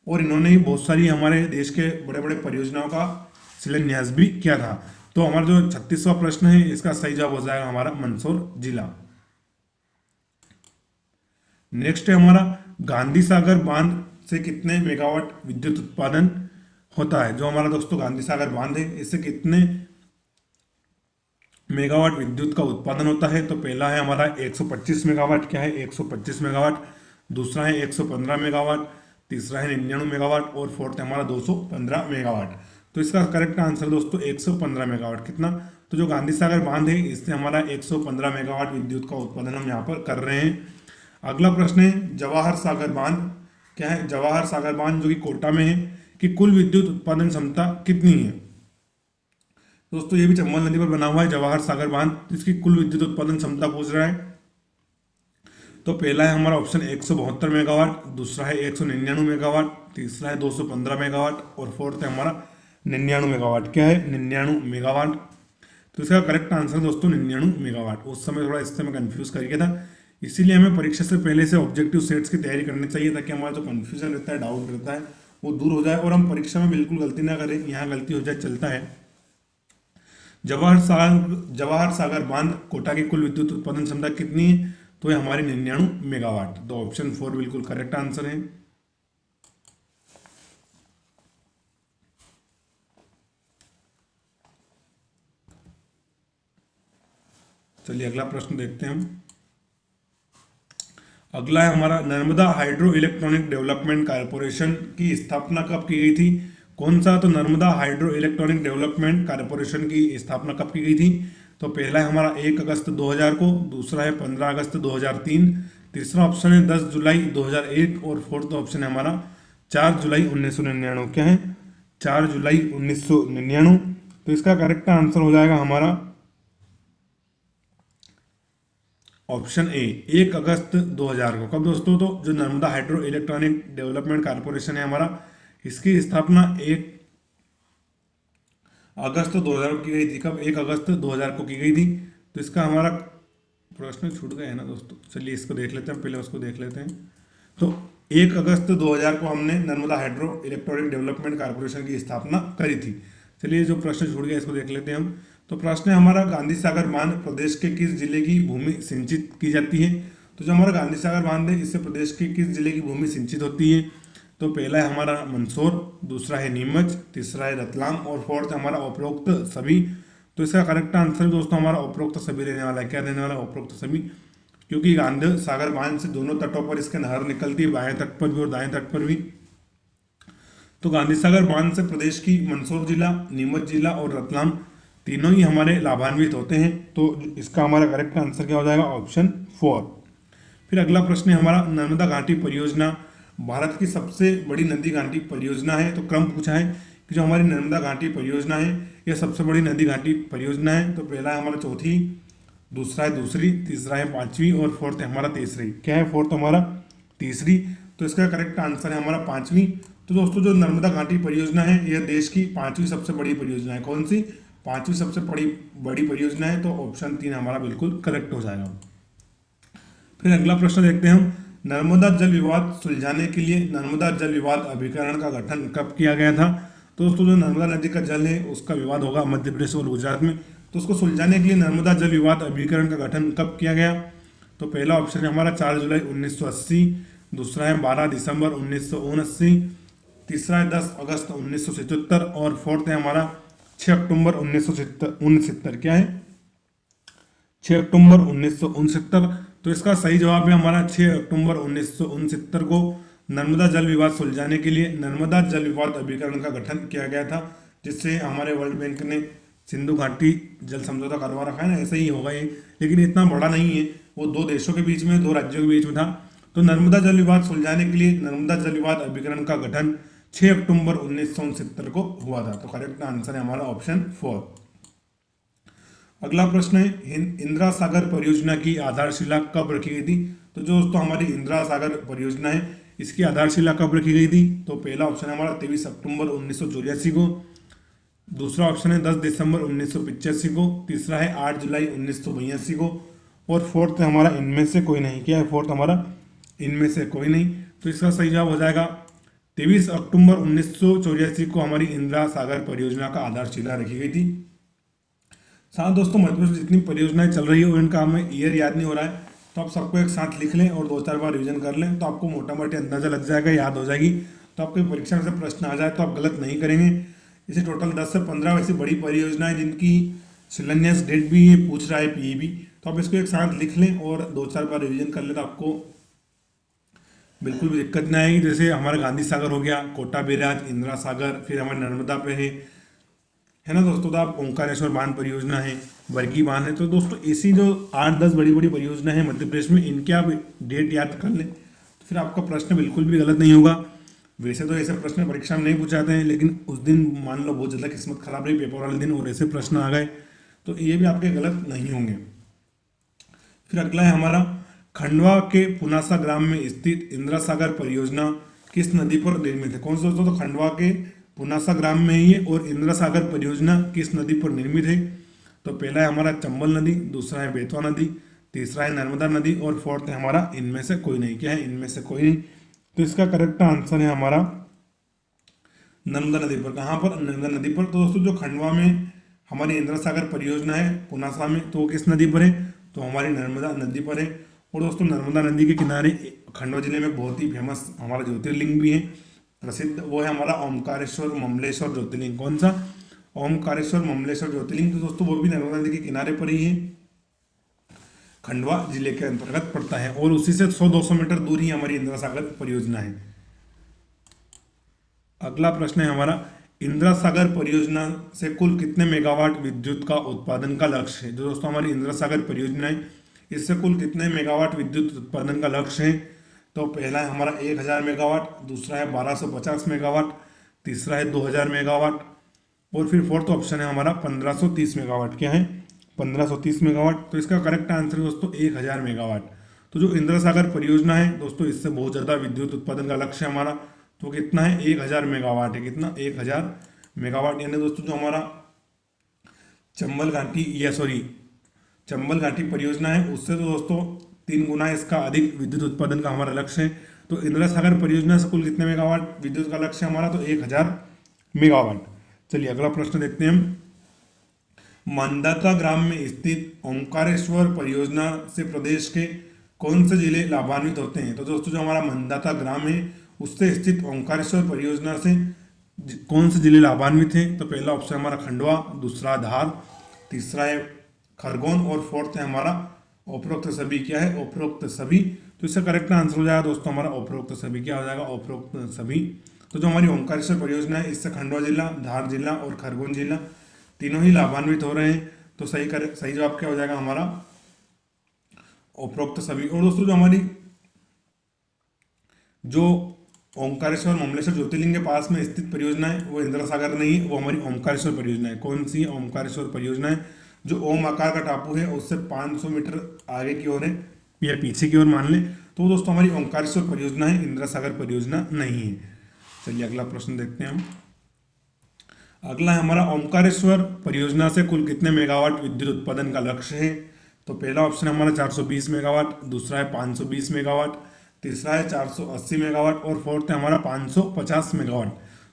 और इन्होंने ही बहुत सारी हमारे देश के बड़े बड़े परियोजनाओं का शिलान्यास भी किया था। तो हमारा जो 36वां प्रश्न है इसका सही जवाब हो जाएगा हमारा मंदसौर जिला। नेक्स्ट है हमारा गांधी सागर बांध से कितने मेगावाट विद्युत उत्पादन होता है? जो हमारा दोस्तों गांधी सागर बांध है इससे कितने मेगावाट विद्युत का उत्पादन होता है? तो पहला है हमारा 125 मेगावाट। क्या है? 125 मेगावाट। दूसरा है 115 मेगावाट, तीसरा है 99 मेगावाट और फोर्थ है हमारा 215 मेगावाट। तो इसका करेक्ट आंसर दोस्तों 115 मेगावाट। कितना? तो जो गांधी सागर बांध है इससे हमारा 115 मेगावाट विद्युत का उत्पादन हम यहाँ पर कर रहे हैं। अगला प्रश्न है जवाहर सागर बांध। क्या है? जवाहर सागर बांध जो कि कोटा में है कि कुल विद्युत उत्पादन क्षमता कितनी है? दोस्तों ये भी चंबल नदी पर बना हुआ है जवाहर सागर बांध। इसकी कुल विद्युत उत्पादन क्षमता पूछ रहा है। तो पहला है हमारा ऑप्शन 172 मेगावाट, दूसरा है 199 मेगावाट, तीसरा है 215 मेगावाट और फोर्थ है हमारा 99 मेगावाट। क्या है? 99 मेगावाट। तो इसका करेक्ट आंसर दोस्तों 99 मेगावाट। उस समय थोड़ा इससे मैं कंफ्यूज कर गया था, इसीलिए हमें परीक्षा से पहले से ऑब्जेक्टिव सेट्स की तैयारी करनी चाहिए ताकि हमारा जो कंफ्यूजन रहता है, डाउट रहता है, वो दूर हो जाए और हम परीक्षा में बिल्कुल गलती ना करें। यहाँ गलती हो जाए चलता है। जवाहर सागर बांध कोटा की कुल विद्युत उत्पादन क्षमता कितनी है? तो ये हमारी 99 मेगावाट। तो ऑप्शन 4 बिल्कुल करेक्ट आंसर है। चलिए अगला प्रश्न देखते हैं हम। अगला है हमारा Narmada hydro electronic development corporation की स्थापना कब की गई थी? कौन सा? तो Narmada hydro electronic development corporation की स्थापना कब की गई थी? तो पहला है हमारा 1 अगस्त 2000 को, दूसरा है 15 अगस्त 2003, तीसरा ऑप्शन है 10 जुलाई 2001 और फोर्थ ऑप्शन है हमारा 4 जुलाई 1999। क्या है? 4 जुलाई 1999। तो इसका करेक्ट आंसर हो जाएगा हमारा ऑप्शन ए 1 अगस्त 2000 को। कब दोस्तों? तो जो Narmada hydro electronic development corporation है हमारा, इसकी स्थापना 1 अगस्त 2000 को की गई थी। कब? 1 अगस्त 2000 को की गई थी। तो इसका हमारा प्रश्न छूट गया है ना दोस्तों, चलिए इसको देख लेते हैं, पहले उसको देख लेते हैं। तो 1 अगस्त 2000 को हमने Narmada hydro electronic development corporation की स्थापना करी थी। चलिए जो प्रश्न छूट गया इसको देख लेते हैं हम। तो प्रश्न है हमारा, गांधी सागर बांध प्रदेश के किस जिले की भूमि सिंचित की जाती है? तो जो हमारा गांधी सागर बांध है, इससे प्रदेश के किस जिले की भूमि सिंचित होती है? तो पहला है हमारा मंदसौर, दूसरा है नीमच, तीसरा है रतलाम और फोर्थ है हमारा उपरोक्त सभी। तो इसका करेक्ट आंसर दोस्तों हमारा उपरोक्त सभी रहने वाला है। क्या रहने वाला है? उपरोक्त सभी, क्योंकि गांधी सागर बांध से दोनों तटों पर इसके नहर निकलती है, बाएं तट पर भी और दाएं तट पर भी। तो गांधी सागर बांध से प्रदेश की मंदसौर जिला, नीमच जिला और रतलाम तीनों ही हमारे लाभान्वित होते हैं। तो इसका हमारा करेक्ट आंसर क्या हो जाएगा? ऑप्शन 4। फिर अगला प्रश्न है हमारा, नर्मदा घाटी परियोजना भारत की सबसे बड़ी नदी घाटी परियोजना है। तो क्रम पूछा है कि जो हमारी नर्मदा घाटी परियोजना है, यह सबसे बड़ी नदी घाटी परियोजना है। तो पहला है हमारा चौथी, दूसरा है दूसरी, तीसरा है पांचवी और फोर्थ है हमारा तीसरी। क्या है? फोर्थ हमारा तीसरी। तो इसका करेक्ट आंसर है हमारा पांचवी। तो दोस्तों जो नर्मदा घाटी परियोजना है, यह देश की पांचवी सबसे बड़ी परियोजना है। कौन सी? पांचवी सबसे बड़ी परियोजना है। तो ऑप्शन 3 हमारा बिल्कुल करेक्ट हो जाएगा। फिर अगला प्रश्न देखते हैं हम, नर्मदा जल विवाद सुलझाने के लिए नर्मदा जल विवाद अभिकरण का गठन कब किया गया था? तो दोस्तों जो नर्मदा नदी का जल है, उसका विवाद होगा मध्य प्रदेश और गुजरात में। तो उसको सुलझाने के लिए नर्मदा जल विवाद अभिकरण का गठन कब किया गया? तो पहला ऑप्शन है हमारा 4 जुलाई 1980, दूसरा है 12 दिसंबर 1979, तीसरा है 10 अगस्त 1977 और फोर्थ है हमारा 6 अक्टूबर 1969। क्या है? 6 अक्टूबर 1969। तो इसका सही जवाब है हमारा 6 अक्टूबर 1969 को नर्मदा जल विवाद सुलझाने के लिए नर्मदा जल विवाद अभिकरण का गठन किया गया था, जिससे हमारे वर्ल्ड बैंक ने सिंधु घाटी जल समझौता करवा रखा है ना, ऐसा ही होगा ये, लेकिन इतना बड़ा नहीं है। वो 2 देशों के बीच में, 2 राज्यों के बीच में था। तो नर्मदा जल विवाद सुलझाने के लिए नर्मदा जल विवाद अभिकरण का गठन 6 अक्टूबर 1969 को हुआ था। तो करेक्ट आंसर है हमारा ऑप्शन 4। अगला प्रश्न है, इंदिरा सागर परियोजना की आधारशिला कब रखी गई थी? तो जो दोस्तों हमारी इंदिरा सागर परियोजना है, इसकी आधारशिला कब रखी गई थी? तो पहला ऑप्शन है हमारा 23 अक्टूबर 1984 को, दूसरा ऑप्शन है 10 दिसंबर 1985 को, तीसरा है 8 जुलाई 1982 को और फोर्थ है हमारा इनमें से कोई नहीं। क्या है? फोर्थ हमारा इनमें से कोई नहीं। तो इसका सही जवाब हो जाएगा 23 अक्टूबर 1984 को हमारी इंदिरा सागर परियोजना का आधारशिला रखी गई थी। साथ दोस्तों मध्य प्रदेश जितनी परियोजनाएं चल रही है उनका हमें ईयर याद नहीं हो रहा है, तो आप सबको एक साथ लिख लें और 2-4 बार रिवीजन कर लें, तो आपको मोटा मोटी अंदाजा लग जाएगा, याद हो जाएगी। तो आपकी परीक्षा में से प्रश्न आ जाए तो आप गलत नहीं करेंगे। इसे टोटल 10 से 15 वैसी बड़ी परियोजनाएं जिनकी शिलान्यास डेट भी ये पूछ रहा है पीईबी, तो आप इसको एक साथ लिख लें और 2-4 बार रिवीजन कर लें तो आपको बिल्कुल भी दिक्कत नहीं आएगी। जैसे हमारा गांधी सागर हो गया, कोटा बैराज, इंदिरा सागर, फिर हमारे नर्मदा पे है ना दोस्तों। तो आप ओंकारेश्वर बांध परियोजना है, बरगी बांध है। तो दोस्तों ऐसी जो 8-10 बड़ी बड़ी परियोजना है मध्य प्रदेश में, इनके आप डेट याद कर लें तो फिर आपका प्रश्न बिल्कुल भी गलत नहीं होगा। वैसे तो ऐसे प्रश्न परीक्षा में नहीं पूछाते हैं, लेकिन उस दिन मान लो बहुत ज़्यादा किस्मत खराब रही पेपर वाले दिन और ऐसे प्रश्न आ गए तो ये भी आपके गलत नहीं होंगे। फिर अगला है हमारा, खंडवा के पुनासा ग्राम में स्थित इंदिरा सागर परियोजना किस नदी पर निर्मित है? कौन सा दोस्तों? तो खंडवा के पुनासा ग्राम में ही है और इंदिरा सागर परियोजना किस नदी पर निर्मित है? तो पहला है हमारा चंबल नदी, दूसरा है बेतवा नदी, तीसरा है नर्मदा नदी और फोर्थ है हमारा इनमें से कोई नहीं। क्या है? इनमें से कोई नहीं। तो इसका करेक्ट आंसर है हमारा नर्मदा नदी पर। कहाँ पर? नर्मदा नदी पर। तो दोस्तों जो खंडवा में हमारी इंदिरा सागर परियोजना है पुनासा में, तो वो किस नदी पर है? तो हमारी नर्मदा नदी पर है। और दोस्तों नर्मदा नदी के किनारे खंडवा जिले में बहुत ही फेमस हमारा ज्योतिर्लिंग भी है प्रसिद्ध, वो है हमारा ओमकारेश्वर ममलेश्वर ज्योतिर्लिंग। कौन सा? ओमकारेश्वर ममलेश्वर ज्योतिर्लिंग। तो दोस्तों वो भी नर्मदा नदी के किनारे पर ही है, खंडवा जिले के अंतर्गत पड़ता है और उसी से 100-200 मीटर दूर ही हमारी इंदिरा सागर परियोजना है। अगला प्रश्न है हमारा, इंदिरा सागर परियोजना से कुल कितने मेगावाट विद्युत का उत्पादन का लक्ष्य है? जो दोस्तों हमारी इंदिरा सागर परियोजना है, इससे कुल कितने मेगावाट विद्युत उत्पादन का लक्ष्य है? तो पहला है हमारा 1000 मेगावाट, दूसरा है 1250 मेगावाट, तीसरा है 2000 मेगावाट और फिर फोर्थ ऑप्शन है हमारा 1530 मेगावाट। क्या है? 1530 मेगावाट। तो इसका करेक्ट आंसर है दोस्तों 1000 मेगावाट। तो जो इंदिरा सागर परियोजना है दोस्तों, इससे बहुत ज़्यादा विद्युत उत्पादन का लक्ष्य है हमारा। तो कितना है, 1000 मेगावाट है। कितना, 1000 मेगावाट। यानी दोस्तों जो हमारा चंबल घाटी परियोजना है उससे तो दोस्तों 3 गुना इसका अधिक विद्युत उत्पादन का हमारा लक्ष्य है। तो इंदिरा सागर परियोजना से कुल कितने मेगावाट विद्युत का लक्ष्य है हमारा, तो 1000 मेगावाट। चलिए अगला प्रश्न देखते हैं हम। मांधाता ग्राम में स्थित ओंकारेश्वर परियोजना से प्रदेश के कौन से जिले लाभान्वित होते हैं। तो दोस्तों जो हमारा मांधाता ग्राम है उससे स्थित ओंकारेश्वर परियोजना से कौन से जिले लाभान्वित हैं। तो पहला ऑप्शन हमारा खंडवा, दूसरा धार, तीसरा है खरगोन और फोर्थ है हमारा उपरोक्त सभी। क्या है, उपरोक्त सभी। तो इसका करेक्ट आंसर हो जाएगा दोस्तों हमारा उपरोक्त सभी। क्या हो जाएगा, उपरोक्त सभी। तो जो हमारी ओंकारेश्वर परियोजना है इससे खंडवा जिला, धार जिला और खरगोन जिला तीनों ही लाभान्वित हो रहे हैं। तो सही जवाब क्या हो जाएगा हमारा, उपरोक्त सभी। और दोस्तों जो हमारी जो ओंकारेश्वर ममलेश्वर ज्योतिर्लिंग के पास में स्थित परियोजना है वो इंदिरा सागर नहीं है, वो हमारी ओंकारेश्वर परियोजना है। कौन सी है, ओंकारेश्वर परियोजना है। जो ओम आकार का टापू है उससे 500 मीटर आगे की ओर है या पीछे की ओर मान लें, तो दोस्तों हमारी ओंकारेश्वर परियोजना है, इंदिरा सागर परियोजना नहीं है। चलिए अगला प्रश्न देखते हैं हम। अगला है हमारा ओंकारेश्वर परियोजना से कुल कितने मेगावाट विद्युत उत्पादन का लक्ष्य है। तो पहला ऑप्शन है हमारा 420 मेगावाट, दूसरा है 520 मेगावाट, तीसरा है 480 मेगावाट और फोर्थ है हमारा 550 मेगावाट।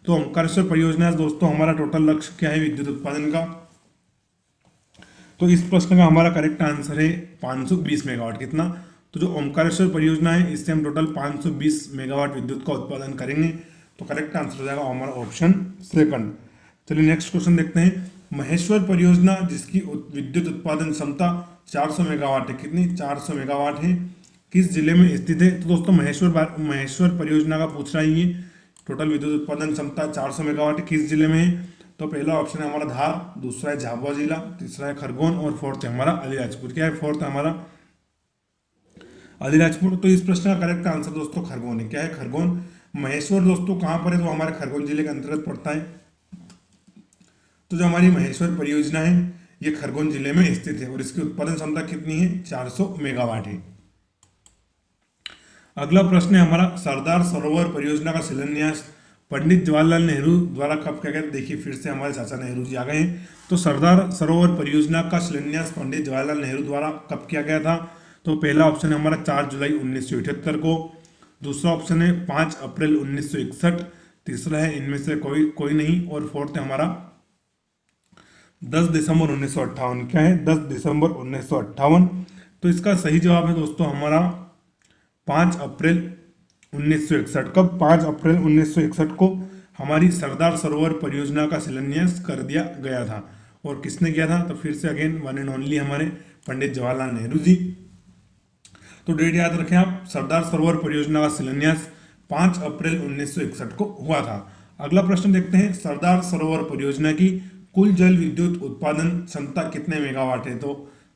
तो ओंकारेश्वर परियोजना दोस्तों हमारा टोटल लक्ष्य क्या है विद्युत उत्पादन का, तो इस प्रश्न का हमारा करेक्ट आंसर है 520 मेगावाट। कितना, तो जो ओंकारेश्वर परियोजना है इससे हम टोटल 520 मेगावाट विद्युत का उत्पादन करेंगे। तो करेक्ट आंसर हो जाएगा हमारा ऑप्शन सेकंड। चलिए नेक्स्ट क्वेश्चन देखते हैं। महेश्वर परियोजना जिसकी विद्युत उत्पादन क्षमता 400 मेगावाट है। कितनी, 400 मेगावाट है, किस जिले में स्थित है। तो दोस्तों महेश्वर परियोजना का पूछ रहा है ये। टोटल विद्युत उत्पादन क्षमता 400 मेगावाट किस जिले में है। तो पहला ऑप्शन है हमारा धार, दूसरा है झाबुआ जिला, तीसरा है खरगोन और फोर्थ है हमारा अलीराजपुर। क्या है, फोर्थ है हमारा अलीराजपुर। तो इस प्रश्न का करेक्ट आंसर दोस्तों खरगोन है। क्या है, खरगोन। महेश्वर दोस्तों कहाँ पर है, तो हमारे खरगोन जिले के अंतर्गत पड़ता है। तो जो हमारी महेश्वर परियोजना है ये खरगोन जिले में स्थित है और इसकी उत्पादन क्षमता कितनी है, 400 मेगावाट है। अगला प्रश्न है हमारा सरदार सरोवर परियोजना का शिलान्यास पंडित जवाहरलाल नेहरू द्वारा कब किया गया। देखिए फिर से हमारे चाचा नेहरू जी आ गए हैं। तो सरदार सरोवर परियोजना का शिलान्यास पंडित जवाहरलाल नेहरू द्वारा कब किया गया था। तो पहला ऑप्शन है हमारा 4 जुलाई 1978 को, दूसरा ऑप्शन है 5 अप्रैल 1961, तीसरा है इनमें से कोई नहीं और फोर्थ है हमारा 10 दिसंबर 1958। क्या है, 10 दिसंबर 1958। तो इसका सही जवाब है दोस्तों हमारा 5 अप्रैल 1961। कब, 5 अप्रैल 1961 को हमारी सरदार सरोवर परियोजना का शिलान्यास कर दिया गया था। और किसने किया था, तो फिर से अगेन वन एंड ओनली हमारे पंडित जवाहरलाल नेहरू जी। तो डेट याद रखें आप, सरदार सरोवर परियोजना का शिलान्यास 5 अप्रैल 1961 को हुआ था। अगला प्रश्न देखते हैं। सरदार सरोवर परियोजना की कुल जल विद्युत उत्पादन क्षमता कितने मेगावाट है। तो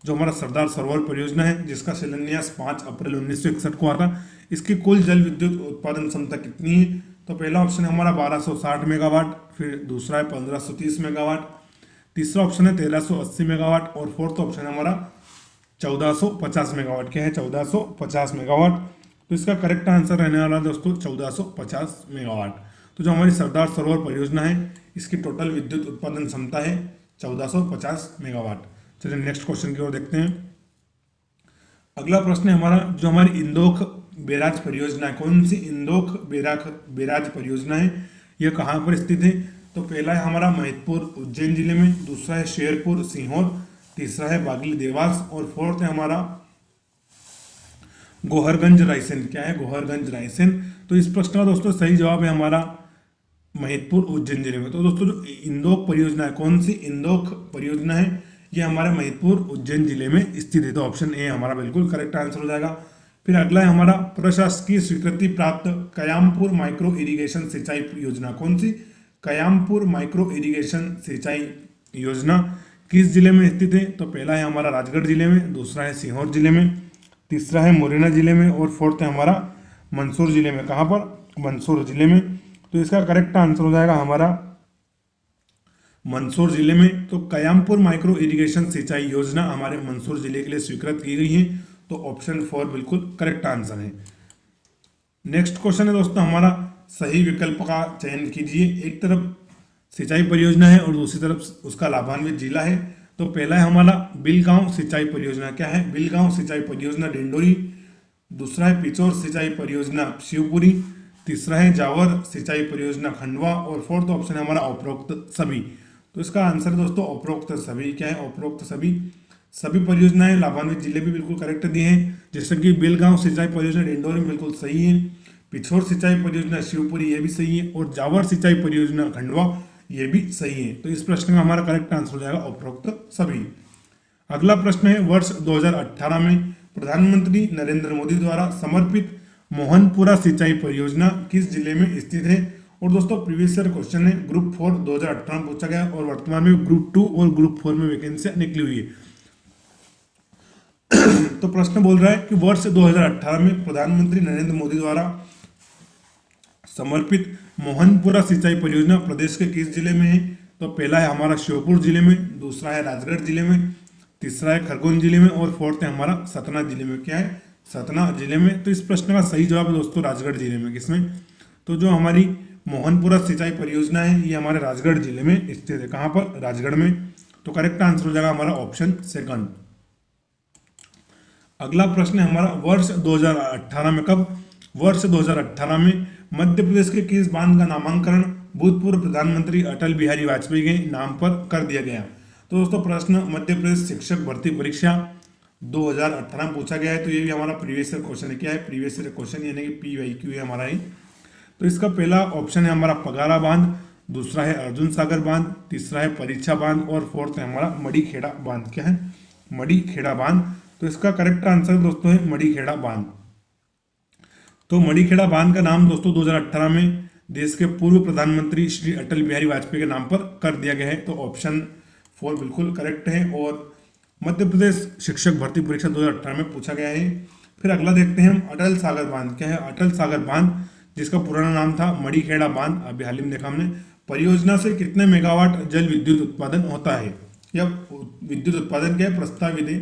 जो हमारा सरदार सरोवर परियोजना है जिसका शिलान्यास 5 अप्रैल 1961 को हुआ था, इसकी कुल जल विद्युत उत्पादन क्षमता कितनी है। तो पहला ऑप्शन है हमारा 1260 मेगावाट, फिर दूसरा है 1530 मेगावाट, तीसरा ऑप्शन है 1380 मेगावाट और फोर्थ ऑप्शन है हमारा 1450 मेगावाट। क्या है, 1450 मेगावाट। तो इसका करेक्ट आंसर रहने वाला दोस्तों 1450 मेगावाट। तो जो हमारी सरदार सरोवर परियोजना है इसकी टोटल विद्युत उत्पादन क्षमता है 1450 मेगावाट। चलिए नेक्स्ट क्वेश्चन की ओर देखते हैं। अगला प्रश्न है हमारा, जो हमारी इंदौख बैराज परियोजना है, कौन सी इंदौख बैराज परियोजना है, यह कहाँ पर स्थित है। तो पहला है हमारा महिदपुर उज्जैन जिले में, दूसरा है शेरपुर सीहोर, तीसरा है बागली देवास और फोर्थ है हमारा गोहरगंज रायसेन। क्या है, गोहरगंज रायसेन। तो इस प्रश्न का दोस्तों सही जवाब है हमारा महिदपुर उज्जैन जिले में। तो दोस्तों जो इंदौख परियोजना है, कौन सी इंदौख परियोजना है, ये हमारा महिदपुर उज्जैन जिले में स्थित है। तो ऑप्शन ए हमारा बिल्कुल करेक्ट आंसर हो जाएगा। फिर अगला है हमारा प्रशासकीय स्वीकृति प्राप्त कयामपुर माइक्रो इरिगेशन सिंचाई योजना। कौन सी, कयामपुर माइक्रो इरिगेशन सिंचाई योजना किस जिले में स्थित है। तो पहला है हमारा राजगढ़ जिले में, दूसरा है सीहोर जिले में, तीसरा है मुरैना जिले में और फोर्थ है हमारा मंदसौर जिले में। कहाँ पर, मंदसौर जिले में। तो इसका करेक्ट आंसर हो जाएगा हमारा मंदसौर जिले में, तो कयामपुर माइक्रो इरिगेशन सिंचाई योजना हमारे मंदसौर जिले के लिए स्वीकृत की गई है। तो ऑप्शन 4 बिल्कुल करेक्ट आंसर है। नेक्स्ट क्वेश्चन है दोस्तों हमारा, सही विकल्प का चयन कीजिए। एक तरफ सिंचाई परियोजना है और दूसरी तरफ उसका लाभान्वित जिला है। तो पहला है हमारा बिलगांव सिंचाई परियोजना। क्या है? बिलगांव सिंचाई परियोजना डिंडोरी। दूसरा है पिचौर सिंचाई परियोजना शिवपुरी। तीसरा है जावर सिंचाई परियोजना खंडवा। और फोर्थ ऑप्शन है हमारा उपरोक्त सभी। तो इसका आंसर दोस्तों उपरोक्त सभी। क्या है? उपरोक्त सभी। सभी परियोजनाएं लाभान्वित जिले भी बिल्कुल करेक्ट दिए हैं, जैसे कि बिलगांव सिंचाई परियोजना डिंडोरी में बिल्कुल सही है, पिछोर सिंचाई परियोजना शिवपुरी ये भी सही है, और जावर सिंचाई परियोजना खंडवा ये भी सही है। तो इस प्रश्न का हमारा करेक्ट आंसर हो जाएगा उपरोक्त सभी। अगला प्रश्न है, वर्ष 2018 में प्रधानमंत्री नरेंद्र मोदी द्वारा समर्पित मोहनपुरा सिंचाई परियोजना किस जिले में स्थित है? और दोस्तों प्रीवियस ईयर क्वेश्चन है, ग्रुप 4 2018 में पूछा गया और वर्तमान में ग्रुप 2 और ग्रुप 4 में वैकेंसियां निकली हुई है। तो प्रश्न बोल रहा है कि वर्ष 2018 में प्रधानमंत्री नरेंद्र मोदी द्वारा समर्पित मोहनपुरा सिंचाई परियोजना प्रदेश के किस जिले में है? तो पहला है हमारा श्योपुर जिले में, दूसरा है राजगढ़ जिले में, तीसरा है खरगोन जिले में, और फोर्थ है हमारा सतना जिले में। क्या है? सतना जिले में। तो इस प्रश्न का सही जवाब है दोस्तों राजगढ़ जिले में। किसमें? तो जो हमारी मोहनपुरा सिंचाई परियोजना है ये हमारे राजगढ़ जिले में स्थित है। कहाँ पर? राजगढ़ में। तो करेक्ट आंसर हो जाएगा हमारा ऑप्शन सेकंड। अगला प्रश्न है हमारा, वर्ष 2018 में कब? वर्ष 2018 में मध्य प्रदेश के किस बांध का नामांकन भूतपूर्व प्रधानमंत्री अटल बिहारी वाजपेयी के नाम पर कर दिया गया? तो दोस्तों प्रश्न मध्य प्रदेश शिक्षक भर्ती परीक्षा 2018 में पूछा गया है। तो ये भी हमारा प्रीवियस ईयर क्वेश्चन है। क्या है? प्रीवियस ईयर क्वेश्चन यानी कि PYQ है हमारा ये। तो इसका पहला ऑप्शन है हमारा पगारा बांध, दूसरा है अर्जुन सागर बांध, तीसरा है परीक्षा बांध, और फोर्थ है हमारा मड़ीखेड़ा बांध। क्या है? मड़ीखेड़ा बांध। तो इसका करेक्ट आंसर दोस्तों है मड़ीखेड़ा बांध। तो मड़ीखेड़ा बांध का नाम दोस्तों 2018 में देश के पूर्व प्रधानमंत्री श्री अटल बिहारी वाजपेयी के नाम पर कर दिया गया है। तो ऑप्शन 4 बिल्कुल करेक्ट है, और मध्य प्रदेश शिक्षक भर्ती परीक्षा 2018 में पूछा गया है। फिर अगला देखते हैं हम, अटल सागर बांध। क्या है? अटल सागर बांध, जिसका पुराना नाम था मड़ीखेड़ा बांध, अभी हाल ही में देखा हमने। परियोजना से कितने मेगावाट जल विद्युत उत्पादन होता है? या विद्युत उत्पादन क्या है? प्रस्तावित है।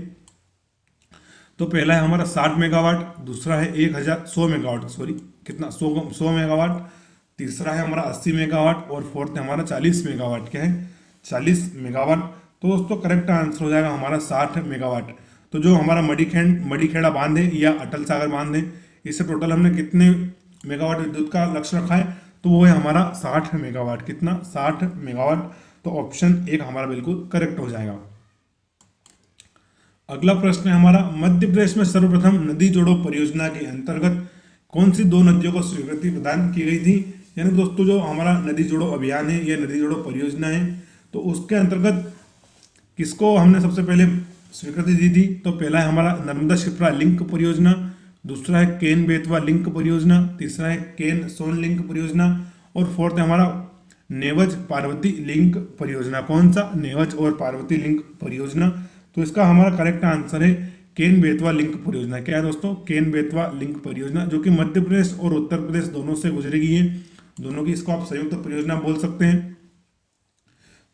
तो पहला है हमारा 60 मेगावाट, दूसरा है 100 मेगावाट, सॉरी कितना 100 मेगावाट, तीसरा है हमारा 80 मेगावाट, और फोर्थ है हमारा 40 मेगावाट। क्या है? 40 मेगावाट। तो दोस्तों करेक्ट आंसर हो जाएगा हमारा 60 मेगावाट। तो जो हमारा मड़ीखेड़ा बांध है या अटल सागर बांध है, इससे टोटल हमने कितने मेगावाट विद्युत का लक्ष्य रखा है? तो वो है हमारा 60 मेगावाट। कितना? 60 मेगावाट। तो ऑप्शन 1 हमारा बिल्कुल करेक्ट हो जाएगा। अगला प्रश्न है हमारा, मध्य प्रदेश में सर्वप्रथम नदी जोड़ो परियोजना के अंतर्गत कौन सी 2 नदियों को स्वीकृति प्रदान की गई थी? यानी दोस्तों जो हमारा नदी जोड़ो अभियान है या नदी जोड़ो परियोजना है, तो उसके अंतर्गत किसको हमने सबसे पहले स्वीकृति दी थी? तो पहला है हमारा नर्मदा शिप्रा लिंक परियोजना, दूसरा है केन बेतवा लिंक परियोजना, तीसरा है केन सोन लिंक परियोजना, और फोर्थ है हमारा नेवज पार्वती लिंक परियोजना। कौन सा? नेवज और पार्वती लिंक परियोजना। तो इसका हमारा करेक्ट आंसर है केन बेतवा लिंक परियोजना। क्या है दोस्तों? केन बेतवा लिंक परियोजना, जो कि मध्य प्रदेश और उत्तर प्रदेश दोनों से गुजरेगी है। दोनों की इसको आप संयुक्त परियोजना बोल सकते हैं।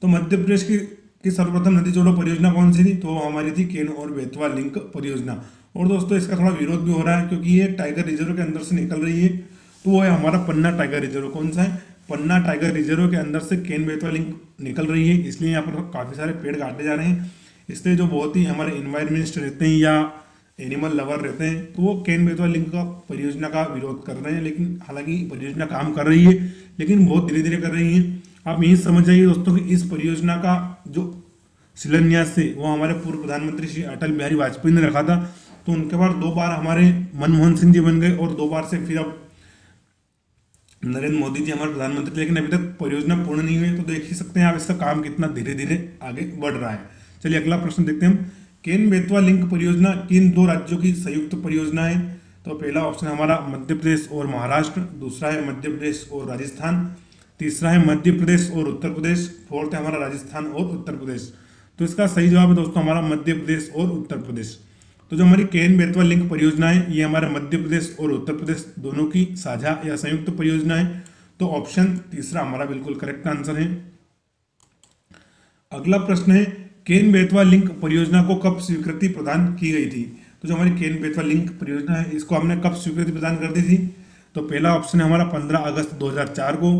तो मध्य प्रदेश की सर्वप्रथम नदी जोड़ो परियोजना कौन सी थी? तो हमारी थी केन और बेतवा लिंक परियोजना। और दोस्तों इसका थोड़ा विरोध भी हो रहा है, क्योंकि ये टाइगर रिजर्व के अंदर से निकल रही है। तो वो है हमारा पन्ना टाइगर रिजर्व। कौन सा है? पन्ना टाइगर रिजर्व के अंदर से केन बेतवा लिंक निकल रही है, इसलिए यहाँ पर काफी सारे पेड़ काटे जा रहे हैं। इसलिए जो बहुत ही हमारे इन्वायरमेंटिस्ट रहते हैं या एनिमल लवर रहते हैं, तो वो केन बेतवा लिंक का परियोजना का विरोध कर रहे हैं। लेकिन हालांकि परियोजना काम कर रही है, लेकिन बहुत धीरे धीरे कर रही है। आप यही समझ जाइए दोस्तों कि इस परियोजना का जो शिलान्यास है वो हमारे पूर्व प्रधानमंत्री श्री अटल बिहारी वाजपेयी ने रखा था। तो उनके बाद 2 बार हमारे मनमोहन सिंह जी बन गए, और 2 बार से फिर अब नरेंद्र मोदी जी हमारे प्रधानमंत्री, लेकिन अभी तक परियोजना पूर्ण नहीं हुई। तो देख ही सकते हैं आप इसका काम कितना धीरे धीरे आगे बढ़ रहा है। चलिए अगला प्रश्न देखते हैं हम, केन बेतवा लिंक परियोजना किन 2 राज्यों की संयुक्त परियोजना है? तो पहला ऑप्शन हमारा मध्य प्रदेश और महाराष्ट्र, दूसरा है मध्य प्रदेश और राजस्थान, तीसरा है मध्य प्रदेश और उत्तर प्रदेश, फोर्थ है हमारा राजस्थान और उत्तर प्रदेश। तो इसका सही जवाब है दोस्तों हमारा मध्य प्रदेश और उत्तर प्रदेश। तो जो हमारी केन बेतवा लिंक परियोजना है ये हमारे मध्य प्रदेश और उत्तर प्रदेश दोनों की साझा या संयुक्त परियोजना है। तो ऑप्शन तीसरा हमारा बिल्कुल करेक्ट आंसर है। अगला प्रश्न है, केन बेतवा लिंक परियोजना को कब स्वीकृति प्रदान की गई थी? तो जो हमारी केन बेतवा लिंक परियोजना है इसको हमने कब स्वीकृति प्रदान कर दी थी? तो पहला ऑप्शन है हमारा 15 अगस्त 2004 को,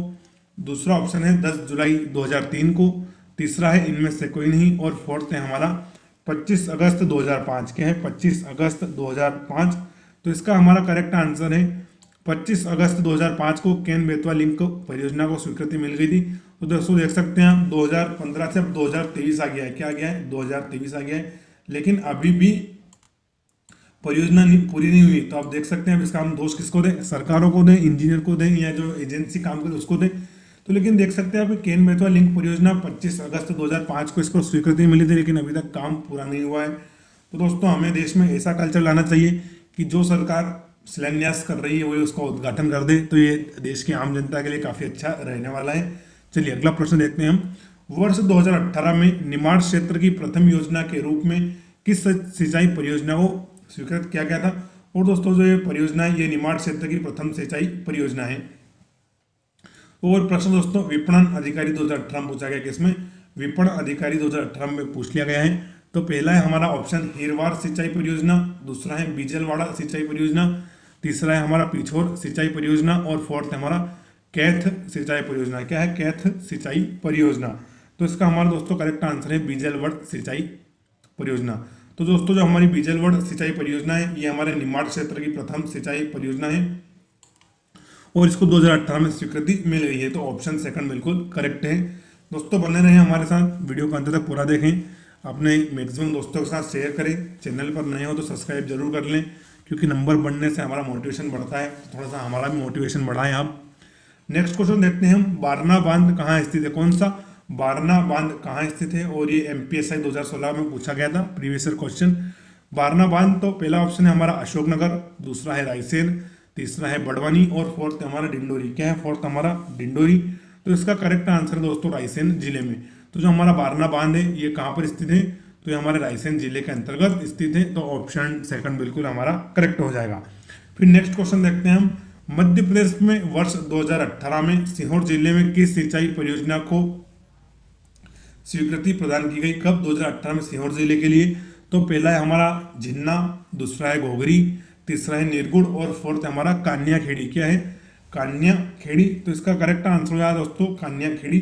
दूसरा ऑप्शन है 10 जुलाई 2003 को, तीसरा है इनमें से कोई नहीं, और फोर्थ है हमारा 25 अगस्त 2005। क्या है? 25 अगस्त 2005। तो इसका हमारा करेक्ट आंसर है 25 अगस्त 2005 को केन बेतवा लिंक परियोजना को स्वीकृति मिल गई थी। तो दोस्तों देख सकते हैं आप 2015 से अब 2023 आ गया है। क्या आ गया है? 2023 आ गया है, लेकिन अभी भी परियोजना पूरी नहीं हुई। तो आप देख सकते हैं अब इसका हम दोष किसको दें? सरकारों को दें, इंजीनियर को दें, या जो एजेंसी काम करे उसको दें। तो लेकिन देख सकते हैं आप केन बेतवा लिंक परियोजना 25 अगस्त 2005 को इसको स्वीकृति मिली थी, लेकिन अभी तक काम पूरा नहीं हुआ है। तो दोस्तों हमें देश में ऐसा कल्चर लाना चाहिए कि जो सरकार शिलान्यास कर रही है वही उसका उद्घाटन कर दे, तो ये देश की आम जनता के लिए काफ़ी अच्छा रहने वाला है। चलिए अगला प्रश्न देखते हैं हम। वर्ष 2018 में निमाड़ क्षेत्र की प्रथम योजना के रूप में किस सिंचाई परियोजना को स्वीकृत किया गया था? और दोस्तों जो ये परियोजना है ये निमाड़ क्षेत्र की प्रथम सिंचाई परियोजना है। और प्रश्न दोस्तों विपणन अधिकारी 2018 में पूछा गया, किसमें? विपणन अधिकारी 2018 में पूछ लिया गया है। तो पहला है हमारा ऑप्शन हिरवार सिंचाई परियोजना, दूसरा है बीजलवाड़ा सिंचाई परियोजना, तीसरा है हमारा पिछोर सिंचाई परियोजना, और फोर्थ है हमारा कैथ सिंचाई परियोजना। क्या है? कैथ सिंचाई परियोजना। तो इसका हमारा दोस्तों करेक्ट आंसर है बीजलवड़ सिंचाई परियोजना। तो दोस्तों जो हमारी बीजलवड़ सिंचाई परियोजना है ये हमारे निमाड़ क्षेत्र की प्रथम सिंचाई परियोजना है और इसको 2018 में स्वीकृति मिल गई है। तो ऑप्शन सेकंड बिल्कुल करेक्ट है। दोस्तों बने रहें हमारे साथ, वीडियो को अंत तक पूरा देखें, अपने मैक्सिमम दोस्तों के साथ शेयर करें, चैनल पर नए हो तो सब्सक्राइब जरूर कर लें, क्योंकि नंबर बढ़ने से हमारा मोटिवेशन बढ़ता है। तो थोड़ा सा हमारा भी मोटिवेशन बढ़ाएं आप। नेक्स्ट क्वेश्चन देखते हैं हम, बारना बांध कहाँ स्थित है? कौन सा बारना बांध कहाँ स्थित है? और ये MPSI 2016 में पूछा गया था, प्रीवियस ईयर क्वेश्चन। बारना बांध तो पहला ऑप्शन है हमारा अशोकनगर, दूसरा है रायसेन, तीसरा है बड़वानी, और फोर्थ है हमारा डिंडोरी। क्या है? फोर्थ हमारा डिंडोरी। तो इसका करेक्ट आंसर दोस्तों रायसेन जिले में। तो जो हमारा बारना बांध है ये कहाँ पर स्थित है? तो ये हमारे रायसेन जिले के अंतर्गत स्थित है। तो ऑप्शन सेकंड बिल्कुल हमारा करेक्ट हो जाएगा। फिर नेक्स्ट क्वेश्चन देखते हैं हम, मध्य प्रदेश में वर्ष 2018 में सीहोर जिले में किस सिंचाई परियोजना को स्वीकृति प्रदान की गई? कब? 2018 में सीहोर जिले के लिए। तो पहला है हमारा झिन्ना, दूसरा है घोघरी, तीसरा है निर्गुण, और फोर्थ है हमारा कान्या खेड़ी। क्या है? कान्या खेड़ी। तो इसका करेक्ट आंसर हो जाएगा दोस्तों कान्या खेड़ी।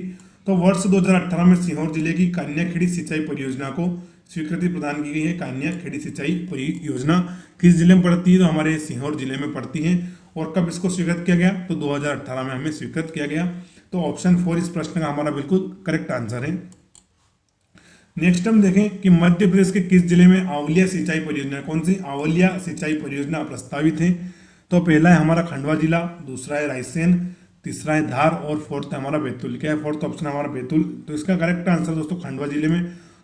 तो वर्ष 2018 में सीहोर जिले की कान्या खेड़ी सिंचाई परियोजना को स्वीकृति प्रदान की गई है। कान्या खेड़ी सिंचाई परियोजना किस जिले में पड़ती है? तो हमारे सीहोर जिले में पड़ती है। और कब इसको स्वीकृत किया गया? तो 2018 में हमें स्वीकृत किया गया। तो ऑप्शन 4 इस प्रश्न का हमारा बिल्कुल करेक्ट आंसर है। नेक्स्ट हम देखें कि मध्य प्रदेश के किस जिले में आंवलिया सिंचाई परियोजना, कौन सी आंवलिया सिंचाई परियोजना प्रस्तावित है? तो पहला है हमारा खंडवा जिला, दूसरा है रायसेन, तीसरा है धार, और फोर्थ है हमारा बैतूल। क्या है? फोर्थ ऑप्शन हमारा बैतूल। तो इसका करेक्ट आंसर दोस्तों खंडवा जिले में।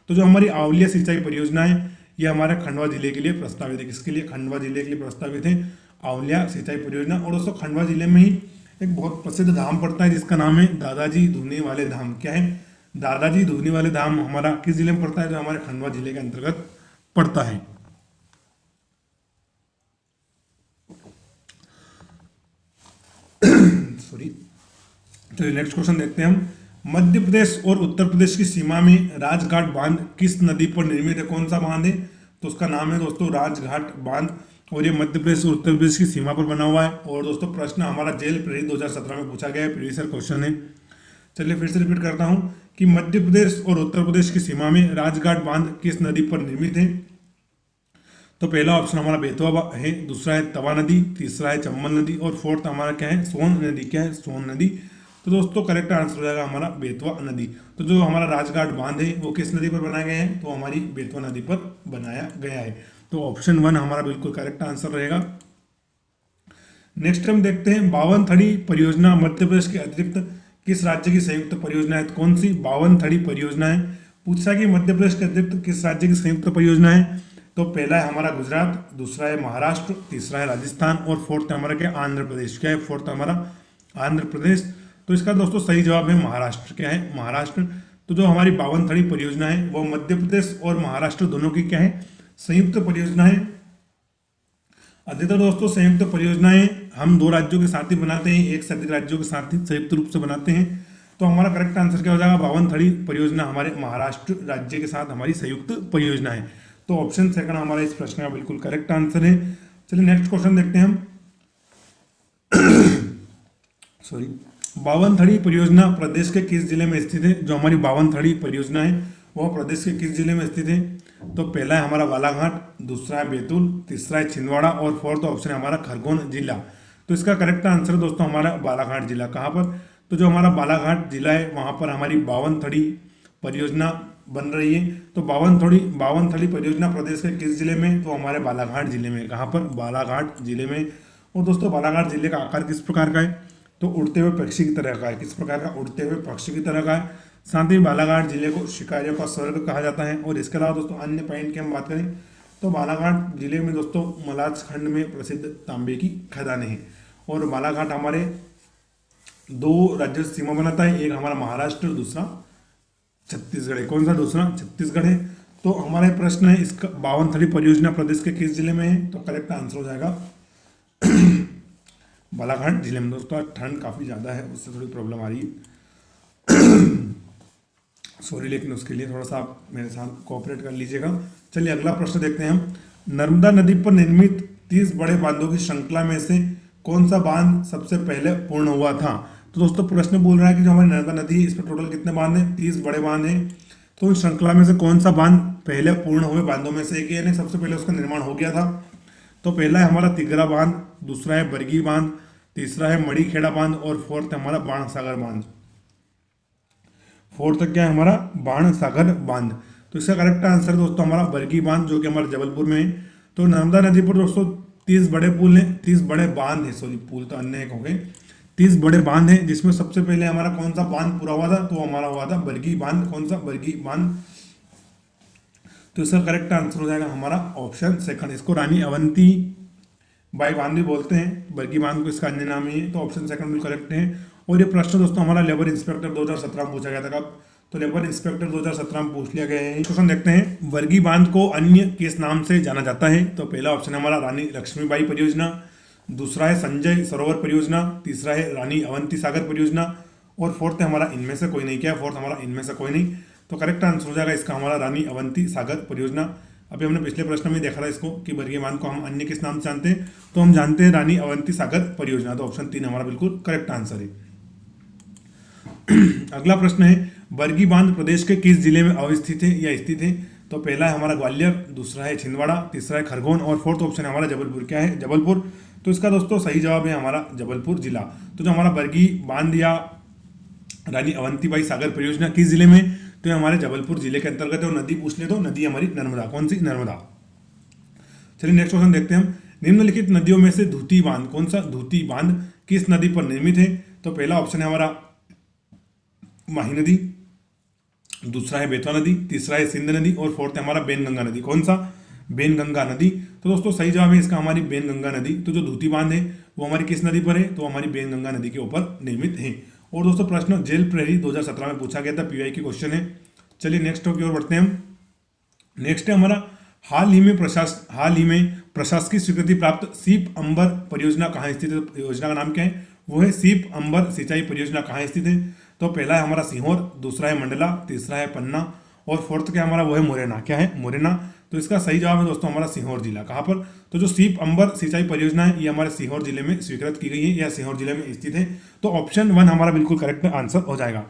तो जो हमारी आंवलिया सिंचाई परियोजना है ये हमारे खंडवा जिले के लिए प्रस्तावित है। किसके लिए? खंडवा जिले के लिए प्रस्तावित है आंवलिया सिंचाई परियोजना। और दोस्तों खंडवा जिले में ही एक बहुत प्रसिद्ध धाम पड़ता है जिसका नाम है दादाजी धूनी वाले धाम। क्या है? दादाजी धूनी वाले धाम हमारा किस जिले में पड़ता है? जो हमारे खंडवा जिले के अंतर्गत पड़ता है। सॉरी। चलिए नेक्स्ट क्वेश्चन देखते हैं हम, मध्य प्रदेश और उत्तर प्रदेश की सीमा में राजघाट बांध किस नदी पर निर्मित है? कौन सा बांध है? तो उसका नाम है दोस्तों राजघाट बांध, और ये मध्य प्रदेश और उत्तर प्रदेश की सीमा पर बना हुआ है। और दोस्तों प्रश्न हमारा जेल प्रेरित 2017 में पूछा गया है, प्रीवियस ईयर क्वेश्चन है। चलिए फिर से रिपीट करता हूँ कि मध्य प्रदेश और उत्तर प्रदेश की सीमा में राजघाट बांध किस नदी पर निर्मित है? तो पहला ऑप्शन हमारा बेतवा है, दूसरा है तवा नदी, तीसरा है चंबल नदी, और फोर्थ हमारा क्या है? सोन नदी। क्या है? सोन नदी। तो दोस्तों करेक्ट आंसर हो जाएगा हमारा बेतवा नदी। तो जो हमारा राजघाट बांध है वो किस नदी पर बनाया गया है? तो हमारी बेतवा नदी पर बनाया गया है। तो ऑप्शन 1 हमारा बिल्कुल करेक्ट आंसर रहेगा। नेक्स्ट हम देखते हैं 52 परियोजना मध्य प्रदेश के अतिरिक्त किस राज्य की संयुक्त परियोजना है? कौन सी 52 परियोजना है? पूछा कि मध्य प्रदेश के अतिरिक्त किस राज्य की संयुक्त परियोजना है? तो पहला है हमारा गुजरात, दूसरा है महाराष्ट्र, तीसरा है राजस्थान, और फोर्थ है हमारा क्या? आंध्र प्रदेश। क्या है? फोर्थ हमारा आंध्र प्रदेश। तो इसका दोस्तों सही जवाब है महाराष्ट्र। क्या है? महाराष्ट्र। तो जो हमारी 52 परियोजना है वो मध्य प्रदेश और महाराष्ट्र दोनों की क्या है? संयुक्त परियोजना है। अधिकतर दोस्तों संयुक्त परियोजनाएं हम 2 राज्यों के साथ ही बनाते हैं, एक से अधिक राज्यों के साथ ही संयुक्त रूप से बनाते हैं। तो हमारा करेक्ट आंसर क्या हो जाएगा, बावनथड़ी परियोजना हमारे महाराष्ट्र राज्य के साथ हमारी संयुक्त परियोजना है। तो ऑप्शन सेकंड हमारा इस प्रश्न का बिल्कुल करेक्ट आंसर है। चलिए नेक्स्ट क्वेश्चन देखते हैं हम। सॉरी, बावनथड़ी परियोजना प्रदेश के किस जिले में स्थित है? जो हमारी बावनथड़ी परियोजना है वह प्रदेश के किस जिले में स्थित है? तो पहला है हमारा बालाघाट, दूसरा है बैतूल, तीसरा है छिंदवाड़ा और फोर्थ ऑप्शन है हमारा खरगोन जिला। तो इसका करेक्ट आंसर दोस्तों हमारा बालाघाट जिला। कहाँ पर? तो जो हमारा बालाघाट जिला है वहाँ पर हमारी बावनथड़ी परियोजना बन रही है। तो बावनथड़ी परियोजना प्रदेश के किस जिले में? तो हमारे बालाघाट जिले में। कहाँ पर? बालाघाट जिले में। और दोस्तों बालाघाट जिले का आकार किस प्रकार का है? तो उड़ते हुए पक्षी की तरह का है। किस प्रकार का? उड़ते हुए पक्षी की तरह का है। साथ ही बालाघाट जिले को शिकारियों का स्वर्ग कहा जाता है। और इसके अलावा दोस्तों अन्य पॉइंट की हम बात करें तो बालाघाट जिले में दोस्तों मलाज खंड में प्रसिद्ध तांबे की खदानें हैं। और बालाघाट हमारे दो राज्यों से सीमा बनाता है, एक हमारा महाराष्ट्र, दूसरा छत्तीसगढ़ है। कौन सा? दूसरा छत्तीसगढ़ है। तो हमारा प्रश्न है इसका बावनथड़ी परियोजना प्रदेश के किस जिले में है? तो करेक्ट आंसर हो जाएगा बालाघाट जिले में। दोस्तों ठंड काफ़ी ज़्यादा है, उससे थोड़ी प्रॉब्लम आ रही है सॉरी, लेकिन उसके लिए थोड़ा सा आप मेरे साथ कोऑपरेट कर लीजिएगा। चलिए अगला प्रश्न देखते हैं हम। नर्मदा नदी पर निर्मित 30 बड़े बांधों की श्रृंखला में से कौन सा बांध सबसे पहले पूर्ण हुआ था? तो दोस्तों प्रश्न बोल रहा है कि जो हमारी नर्मदा नदी है इस पर टोटल कितने बांध हैं? 30 बड़े बांध हैं। तो इस श्रृंखला में से कौन सा बांध पहले पूर्ण हुए बांधों में से एक, यानी सबसे पहले उसका निर्माण हो गया था? तो पहला है हमारा तिगरा बांध, दूसरा है बरगी बांध, तीसरा है मड़ीखेड़ा बांध और फोर्थ है हमारा बाणसागर बांध। फोर्थ क्या है हमारा? बाणसागर बांध। तो इसका करेक्ट आंसर दोस्तों हमारा बरगी बांध जो कि हमारे जबलपुर में है। तो नर्मदा नदी पर दोस्तों 30 बड़े पुल हैं, 30 बड़े बांध हैं, सॉरी पुल तो अन्य एक हो गए, 30 बड़े बांध हैं, जिसमें सबसे पहले हमारा कौन सा बांध पूरा हुआ था? तो हमारा हुआ था बरगी बांध। कौन सा? बरगी बांध। तो इसका करेक्ट आंसर हो जाएगा हमारा ऑप्शन सेकंड। इसको रानी अवंती बाई बांध भी बोलते हैं, बरगी बांध को इसका अन्य नाम ही है। तो ऑप्शन सेकंड बिल्कुल करेक्ट है। और ये प्रश्न दोस्तों हमारा लेबर इंस्पेक्टर 2017 में पूछा गया था। कब? तो लेबर इंस्पेक्टर 2017 में पूछ लिया गया है। क्वेश्चन देखते हैं। बरगी बांध को अन्य किस नाम से जाना जाता है? तो पहला ऑप्शन है हमारा रानी लक्ष्मीबाई परियोजना, दूसरा है संजय सरोवर परियोजना, तीसरा है रानी अवंती सागर परियोजना और फोर्थ है हमारा इनमें से कोई नहीं। क्या है फोर्थ? हमारा इनमें से कोई नहीं। तो करेक्ट आंसर हो जाएगा इसका हमारा रानी अवंती सागर परियोजना। अभी हमने पिछले प्रश्न में देखा था इसको कि बरगी बांध को हम अन्य किस नाम से जानते हैं? तो हम जानते हैं रानी अवंती सागर परियोजना। तो ऑप्शन 3 हमारा बिल्कुल करेक्ट आंसर है। अगला प्रश्न है, बरगी बांध प्रदेश के किस जिले में अवस्थित है या स्थित है? तो पहला है हमारा ग्वालियर, दूसरा है छिंदवाड़ा, तीसरा है खरगोन और फोर्थ ऑप्शन है हमारा जबलपुर। क्या है? जबलपुर। तो इसका दोस्तों सही जवाब है हमारा जबलपुर जिला। तो जो हमारा बरगी बांध या रानी अवंतीबाई सागर परियोजना किस जिले में? तो ये हमारे जबलपुर जिले के अंतर्गत है। और नदी पूछ ले तो नदी हमारी नर्मदा। कौन सी? नर्मदा। चलिए नेक्स्ट क्वेश्चन देखते हैं हम। निम्नलिखित नदियों में से धूती बांध, कौन सा धूती बांध किस नदी पर निर्मित है? तो पहला ऑप्शन है हमारा माही नदी, दूसरा है बेतवा नदी, तीसरा है सिंध नदी और फोर्थ है हमारा बेनगंगा नदी। कौन सा? बेनगंगा नदी। तो दोस्तों सही जवाब है इसका हमारी बेनगंगा नदी। तो जो धूती बांध है वो हमारी किस नदी पर है? तो हमारी बेनगंगा नदी के ऊपर निर्मित है। और दोस्तों प्रश्न जेल प्रहरी 2017 में पूछा गया था, पीवाई की क्वेश्चन है। चलिए नेक्स्ट की ओर बढ़ते हैं हम। नेक्स्ट है हमारा हाल ही में प्रशासकीय स्वीकृति प्राप्त सीप अंबर परियोजना कहाँ स्थित है? योजना का नाम क्या है? वो है सीप अंबर सिंचाई परियोजना। कहाँ स्थित है? तो पहला है हमारा सीहोर, दूसरा है मंडला, तीसरा है पन्ना और फोर्थ क्या हमारा? वो है मुरैना। क्या है? मुरैना। तो इसका सही जवाब है दोस्तों हमारा सीहोर जिला। कहाँ पर? तो जो सीप अंबर सिंचाई परियोजना है ये हमारे सीहोर जिले में स्वीकृत की गई है या सीहोर जिले में स्थित है। तो ऑप्शन 1 हमारा बिल्कुल करेक्ट आंसर हो जाएगा।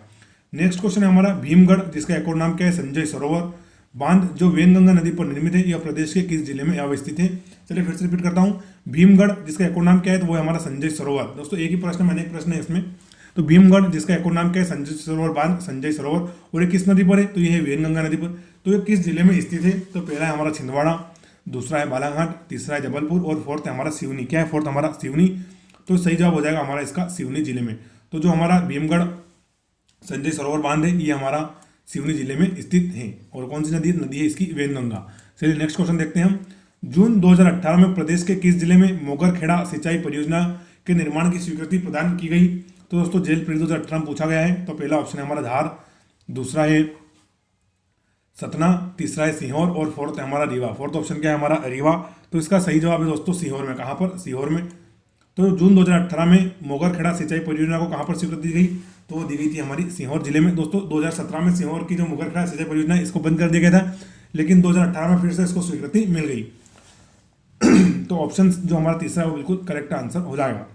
नेक्स्ट क्वेश्चन है हमारा भीमगढ़, जिसका एक और नाम क्या है? संजय सरोवर बांध जो वेनगंगा नदी पर निर्मित है, यह प्रदेश के किस जिले में अवस्थित है? चलिए फिर से रिपीट करता हूँ। भीमगढ़ जिसका एक और नाम क्या है? तो वो है हमारा संजय सरोवर। दोस्तों एक ही प्रश्न में अनेक प्रश्न है इसमें। तो भीमगढ़ जिसका एक और नाम क्या है? संजय सरोवर बांध, संजय सरोवर। और ये किस नदी पर है? तो ये है वेनगंगा नदी पर। तो ये किस जिले में स्थित है? तो पहला है हमारा छिंदवाड़ा, दूसरा है बालाघाट, तीसरा है जबलपुर और फोर्थ है हमारा सिवनी। क्या है? फोर्थ हमारा सिवनी। तो सही जवाब हो जाएगा हमारा इसका सिवनी जिले में। तो जो हमारा भीमगढ़ संजय सरोवर बांध है ये हमारा सिवनी जिले में स्थित है। और कौन सी नदी है इसकी? वेनगंगा। चलिए नेक्स्ट क्वेश्चन देखते हैं हम। जून 2018 में प्रदेश के किस जिले में मोगरखेड़ा सिंचाई परियोजना के निर्माण की स्वीकृति प्रदान की गई? तो दोस्तों जेल प्रहरी 2018 में पूछा गया है। तो पहला ऑप्शन है हमारा धार, दूसरा है सतना, तीसरा है सीहोर और फोर्थ है हमारा रीवा। फोर्थ ऑप्शन क्या है? हमारा रीवा। तो इसका सही जवाब है दोस्तों सीहोर में। कहाँ पर? सीहोर में। तो जून 2018 में मोगरखेड़ा सिंचाई परियोजना को कहाँ पर स्वीकृति दी गई? तो वो दी गई थी हमारी सीहोर जिले में। दोस्तों 2017 में सीहोर की जो मुगरखड़ा सिंचाई परियोजना है इसको बंद कर दिया गया था, लेकिन 2018 में फिर से इसको स्वीकृति मिल गई। तो ऑप्शन जो हमारा तीसरा है वो बिल्कुल करेक्ट आंसर हो जाएगा।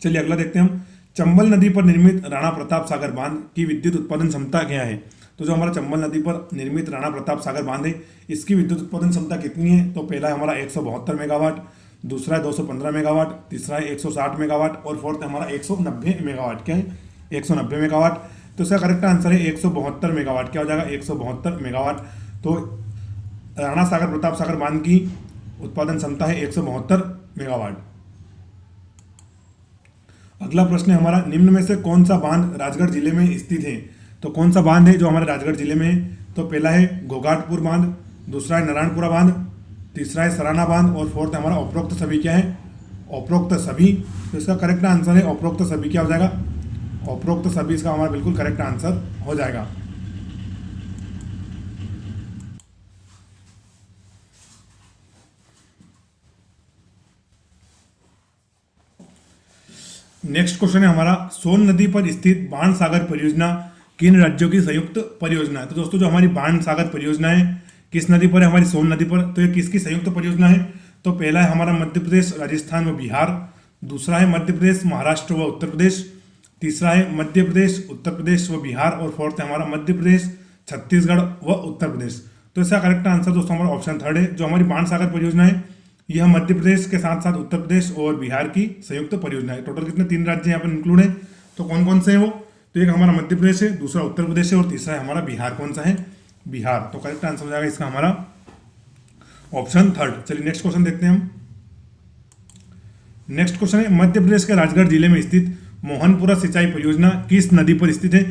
चलिए अगला देखते हैं हम। चंबल नदी पर निर्मित राणा प्रताप सागर बांध की विद्युत उत्पादन क्षमता क्या है? तो जो हमारा चंबल नदी पर निर्मित राणा प्रताप सागर बांध है इसकी विद्युत उत्पादन क्षमता कितनी है? तो पहला है हमारा 172 मेगावाट, दूसरा है 215 मेगावाट, तीसरा है 160 मेगावाट और फोर्थ है हमारा 190 मेगावाट। क्या है? 190 मेगावाट। तो इसका करेक्ट आंसर है 172 मेगावाट। क्या हो जाएगा? 172 मेगावाट। तो राणा सागर प्रताप सागर बांध की उत्पादन क्षमता है 172 मेगावाट। अगला प्रश्न है हमारा, निम्न में से कौन सा बांध राजगढ़ जिले में स्थित है? तो कौन सा बांध है जो हमारे राजगढ़ जिले में है? तो पहला है घोघाटपुर बांध, दूसरा है नारायणपुरा बांध, तीसरा है सराना बांध और फोर्थ हमारा उपरोक्त सभी। क्या है? उपरोक्त सभी। तो इसका करेक्ट आंसर है उपरोक्त सभी। क्या हो जाएगा? उपरोक्त सभी इसका हमारा बिल्कुल करेक्ट आंसर हो जाएगा। नेक्स्ट क्वेश्चन है हमारा, सोन नदी पर स्थित बाण सागर परियोजना किन राज्यों की संयुक्त परियोजना है? तो दोस्तों जो हमारी बाण सागर परियोजना है किस नदी पर है? हमारी सोन नदी पर। तो ये किसकी संयुक्त परियोजना है? तो पहला है हमारा मध्य प्रदेश, राजस्थान व बिहार, दूसरा है मध्य प्रदेश, महाराष्ट्र व उत्तर प्रदेश, तीसरा है मध्य प्रदेश, उत्तर प्रदेश व बिहार और फोर्थ है हमारा मध्य प्रदेश, छत्तीसगढ़ व उत्तर प्रदेश। तो इसका करेक्ट आंसर दोस्तों हमारा ऑप्शन थर्ड है। जो हमारी बाण सागर परियोजना है यह मध्य प्रदेश के साथ साथ उत्तर प्रदेश और बिहार की संयुक्त परियोजना है। टोटल कितने 3 राज्य यहाँ पर इंक्लूड है। तो कौन कौन से हैं वो? तो एक हमारा मध्य प्रदेश है, दूसरा उत्तर प्रदेश है और तीसरा है हमारा बिहार। कौन सा है? बिहार। तो करेक्ट आंसर हो जाएगा इसका हमारा ऑप्शन थर्ड। चलिए नेक्स्ट क्वेश्चन देखते हैं हम। नेक्स्ट क्वेश्चन है, मध्य प्रदेश के राजगढ़ जिले में स्थित मोहनपुरा सिंचाई परियोजना किस नदी पर स्थित है?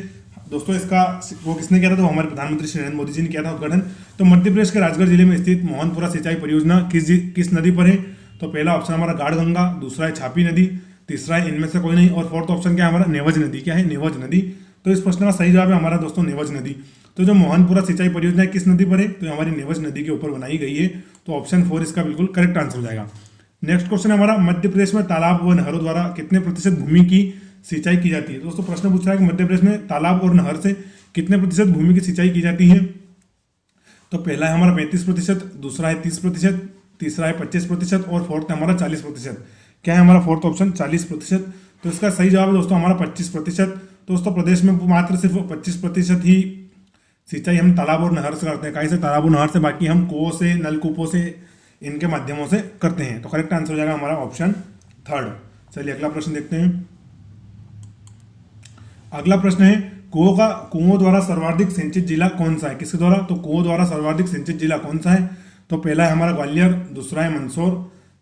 दोस्तों इसका वो किसने किया था? तो हमारे प्रधानमंत्री श्री नरेंद्र मोदी जी ने किया था उद्घाटन। तो मध्य प्रदेश के राजगढ़ जिले में स्थित मोहनपुरा सिंचाई परियोजना किस नदी पर है? तो पहला ऑप्शन हमारा गाढ़गंगा, दूसरा है छापी नदी, तीसरा है इनमें से कोई नहीं और फोर्थ ऑप्शन क्या है हमारा? नेवज नदी। क्या है? नेवज नदी। तो इस प्रश्न का सही जवाब है हमारा दोस्तों नेवज नदी। तो जो मोहनपुरा सिंचाई परियोजना है किस नदी पर है? तो हमारी नेवज नदी के ऊपर बनाई गई है। तो ऑप्शन 4 इसका बिल्कुल करेक्ट आंसर हो जाएगा। नेक्स्ट क्वेश्चन हमारा, मध्य प्रदेश में तालाब व नहरों द्वारा कितने प्रतिशत भूमि की सिंचाई की जाती है? दोस्तों प्रश्न पूछ रहा है कि मध्य प्रदेश में तालाब और नहर से कितने प्रतिशत भूमि की सिंचाई की जाती है? तो पहला है हमारा 35%, दूसरा है 30%, तीसरा है 25% और फोर्थ है हमारा 40%। क्या है हमारा फोर्थ ऑप्शन? 40%। तो इसका सही जवाब है दोस्तों हमारा 25%। दोस्तों प्रदेश में मात्र सिर्फ 25% ही सिंचाई हम तालाब और नहर से करते हैं। कहीं से? तालाब और नहर से। बाकी हम कुओं से, नलकूपों से, इनके माध्यमों से करते हैं। तो करेक्ट आंसर हो जाएगा हमारा ऑप्शन थर्ड। चलिए अगला प्रश्न देखते हैं। अगला प्रश्न है, कुओं द्वारा सर्वाधिक सिंचित जिला कौन सा है? किसके द्वारा? तो कुओं द्वारा सर्वाधिक सिंचित जिला कौन सा है? तो पहला है हमारा ग्वालियर, दूसरा है मंदसौर,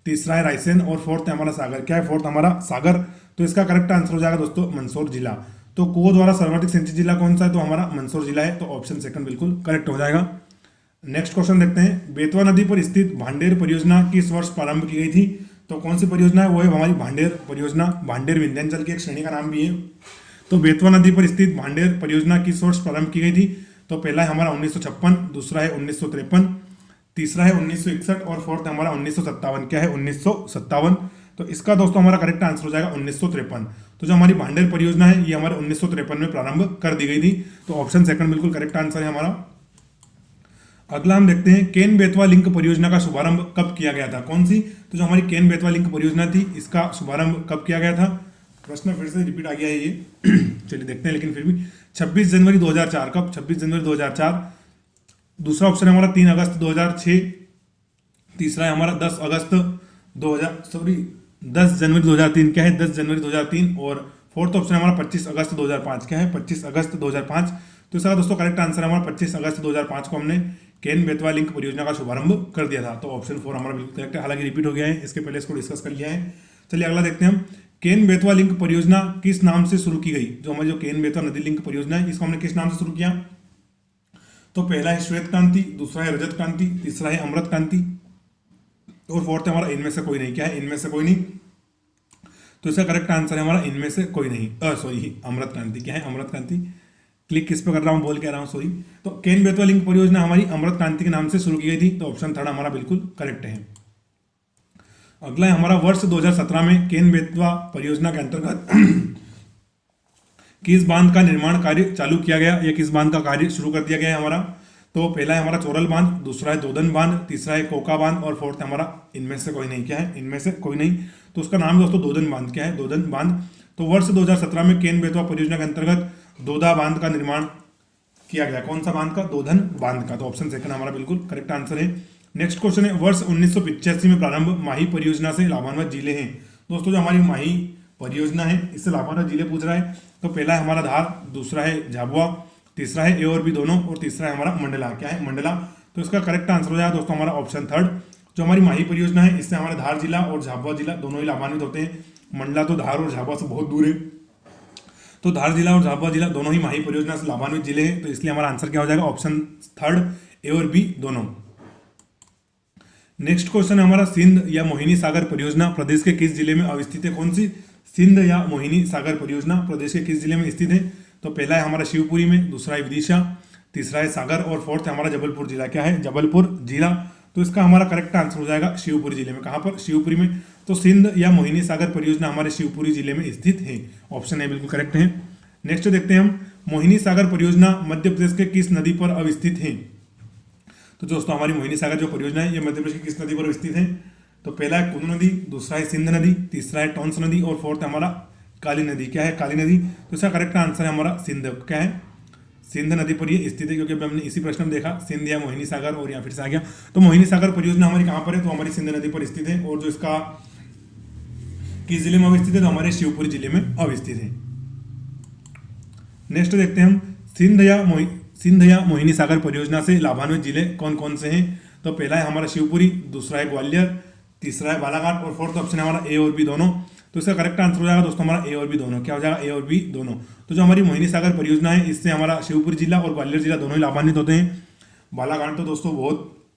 तीसरा है रायसेन और फोर्थ है हमारा सागर। क्या है? फोर्थ हमारा सागर। तो इसका करेक्ट आंसर हो जाएगा दोस्तों मंदसौर जिला। तो कुओं द्वारा सर्वाधिक सिंचित जिला कौन सा है? तो हमारा मंदसौर जिला है। तो ऑप्शन सेकंड बिल्कुल करेक्ट हो जाएगा। नेक्स्ट क्वेश्चन देखते हैं, बेतवा नदी पर स्थित भांडेर परियोजना किस वर्ष प्रारंभ की गई थी? तो कौन सी परियोजना है? वो है हमारी भांडेर परियोजना। भांडेर विंध्याचल की एक श्रेणी का नाम भी है। तो बेतवा नदी पर स्थित भांडेर परियोजना किस वर्ष प्रारंभ की गई थी? तो पहला है हमारा 1956, दूसरा है 1953, तीसरा है 1961 और फोर्थ है हमारा 1957। क्या है? 1957। तो इसका दोस्तों हमारा करेक्ट आंसर हो जाएगा 1953। तो जो हमारी भांडेर परियोजना है ये हमारे 1953 में प्रारंभ कर दी गई थी। तो ऑप्शन सेकंड बिल्कुल करेक्ट आंसर है हमारा। अगला हम देखते हैं, केन बेतवा लिंक परियोजना का शुभारंभ कब किया गया था? कौन सी? तो जो हमारी केन बेतवा लिंक परियोजना थी इसका शुभारंभ कब किया गया था? प्रश्न फिर से रिपीट आ गया है ये। चलिए देखते हैं, लेकिन फिर भी 26 जनवरी 2004। कब? 26 जनवरी 2004। दूसरा ऑप्शन है हमारा 3 अगस्त 2006, तीसरा है हमारा 10 जनवरी 2003। क्या है? 10 जनवरी 2003 और फोर्थ ऑप्शन है हमारा 25 अगस्त 2005। क्या है? 25 अगस्त 2005। तो इसका दोस्तों करेक्ट आंसर है हमारा 25 अगस्त 2005 को हमने केन बेतवा लिंक परियोजना का शुभारंभ कर दिया था। तो ऑप्शन 4 हमारा बिल्कुल करेक्ट है। हालांकि रिपीट हो गया है, इसके पहले इसको डिस्कस कर लिया है। चलिए अगला देखते हैं हम, केन बेतवा लिंक परियोजना किस नाम से शुरू की गई? जो हमारी जो केन बेतवा नदी लिंक परियोजना है इसको हमने किस नाम से शुरू किया? तो पहला है श्वेत क्रांति, दूसरा है रजत क्रांति, तीसरा है अमृत क्रांति और फोर्थ है हमारा इनमें से कोई नहीं। क्या है? इनमें से कोई नहीं। तो इसका करेक्ट आंसर है हमारा इनमें से कोई नहीं, अमृत क्रांति। क्या है? अमृत क्रांति। क्लिक किस पे कर रहा हूँ, बोल के रहा हूँ, सॉरी। तो केन बेतवा लिंक परियोजना हमारी अमृत क्रांति के नाम से शुरू की गई थी। तो ऑप्शन थर्ड हमारा बिल्कुल करेक्ट है। अगला है हमारा, वर्ष 2017 में केन बेतवा परियोजना के अंतर्गत किस बांध का निर्माण कार्य चालू किया गया या किस बांध का कार्य शुरू कर दिया गया है हमारा? तो पहला है हमारा चोरल बांध, दूसरा है दोदन बांध, तीसरा है कोका बांध और फोर्थ है हमारा इनमें से कोई नहीं। क्या है? इनमें से कोई नहीं। तो उसका नाम दोस्तों दोदन बांध। क्या है? दोदन बांध। तो वर्ष 2017 में केन बेतवा परियोजना के अंतर्गत दोदा बांध का निर्माण किया गया। कौन सा बांध का? दोधन बांध का। तो ऑप्शन सेकंड हमारा बिल्कुल करेक्ट आंसर है। नेक्स्ट क्वेश्चन है, वर्ष 1985 में प्रारंभ माही परियोजना से लाभान्वित जिले हैं। दोस्तों जो हमारी माही परियोजना है इससे लाभान्वित जिले पूछ रहा है। तो पहला है हमारा धार, दूसरा है झाबुआ, तीसरा है ए और बी दोनों और तीसरा है हमारा मंडला। क्या है? मंडला। तो इसका करेक्ट आंसर हो जाएगा दोस्तों हमारा ऑप्शन थर्ड। जो हमारी माही परियोजना है इससे हमारा धार जिला और झाबुआ जिला दोनों ही लाभान्वित होते हैं। मंडला तो धार और झाबुआ से बहुत दूर है, तो धार जिला और झाबुआ जिला दोनों ही माही परियोजना से लाभान्वित जिले हैं। तो इसलिए हमारा आंसर क्या हो जाएगा? ऑप्शन थर्ड, ए और बी दोनों। नेक्स्ट क्वेश्चन है हमारा, सिंध या मोहिनी सागर परियोजना प्रदेश के किस जिले में अवस्थित है? कौन सी? सिंध या मोहिनी सागर परियोजना प्रदेश के किस जिले में स्थित है? तो पहला है हमारा शिवपुरी में, दूसरा है विदिशा, तीसरा है सागर और फोर्थ है हमारा जबलपुर जिला। क्या है? जबलपुर जिला। तो इसका हमारा करेक्ट आंसर हो जाएगा शिवपुरी जिले में। कहां पर? शिवपुरी में। तो सिंध या मोहिनी सागर परियोजना हमारे शिवपुरी जिले में स्थित है। ऑप्शन ए बिल्कुल करेक्ट है। नेक्स्ट देखते हैं हम, मोहिनी सागर परियोजना मध्य प्रदेश के किस नदी पर अवस्थित है? तो दोस्तों हमारी मोहिनी सागर जो परियोजना है ये मध्य प्रदेश की किस नदी पर स्थित है? तो पहला है कुंद नदी, दूसरा है सिंध नदी, तीसरा है टोंस नदी और फोर्थ है हमारा काली नदी। क्या है? काली नदी। तो इसका करेक्ट आंसर है हमारा सिंध। क्या है? सिंध नदी पर ये स्थित है, क्योंकि अभी हमने इसी प्रश्न में देखा सिंध या मोहिनी सागर और यहाँ फिर से आ गया। तो मोहिनी सागर परियोजना हमारी कहाँ पर है? तो हमारी सिंध नदी पर स्थित है। और जो इसका किस जिले में अवस्थित है? तो हमारे शिवपुरी जिले में अवस्थित है। नेक्स्ट देखते हैं हम, सिंध या मोहिनी सागर परियोजना से लाभान्वित जिले कौन कौन से हैं? तो पहला है हमारा शिवपुरी, दूसरा है ग्वालियर, तीसरा है बालाघाट और फोर्थ ऑप्शन है हमारा ए और बी दोनों। तो इसका करेक्ट आंसर हो जाएगा दोस्तों हमारा ए और बी दोनों। क्या हो जाएगा? ए और बी दोनों। तो जो हमारी मोहिनी सागर परियोजना है इससे हमारा शिवपुरी जिला और ग्वालियर जिला दोनों ही लाभान्वित होते हैं। बालाघाट तो दोस्तों बहुत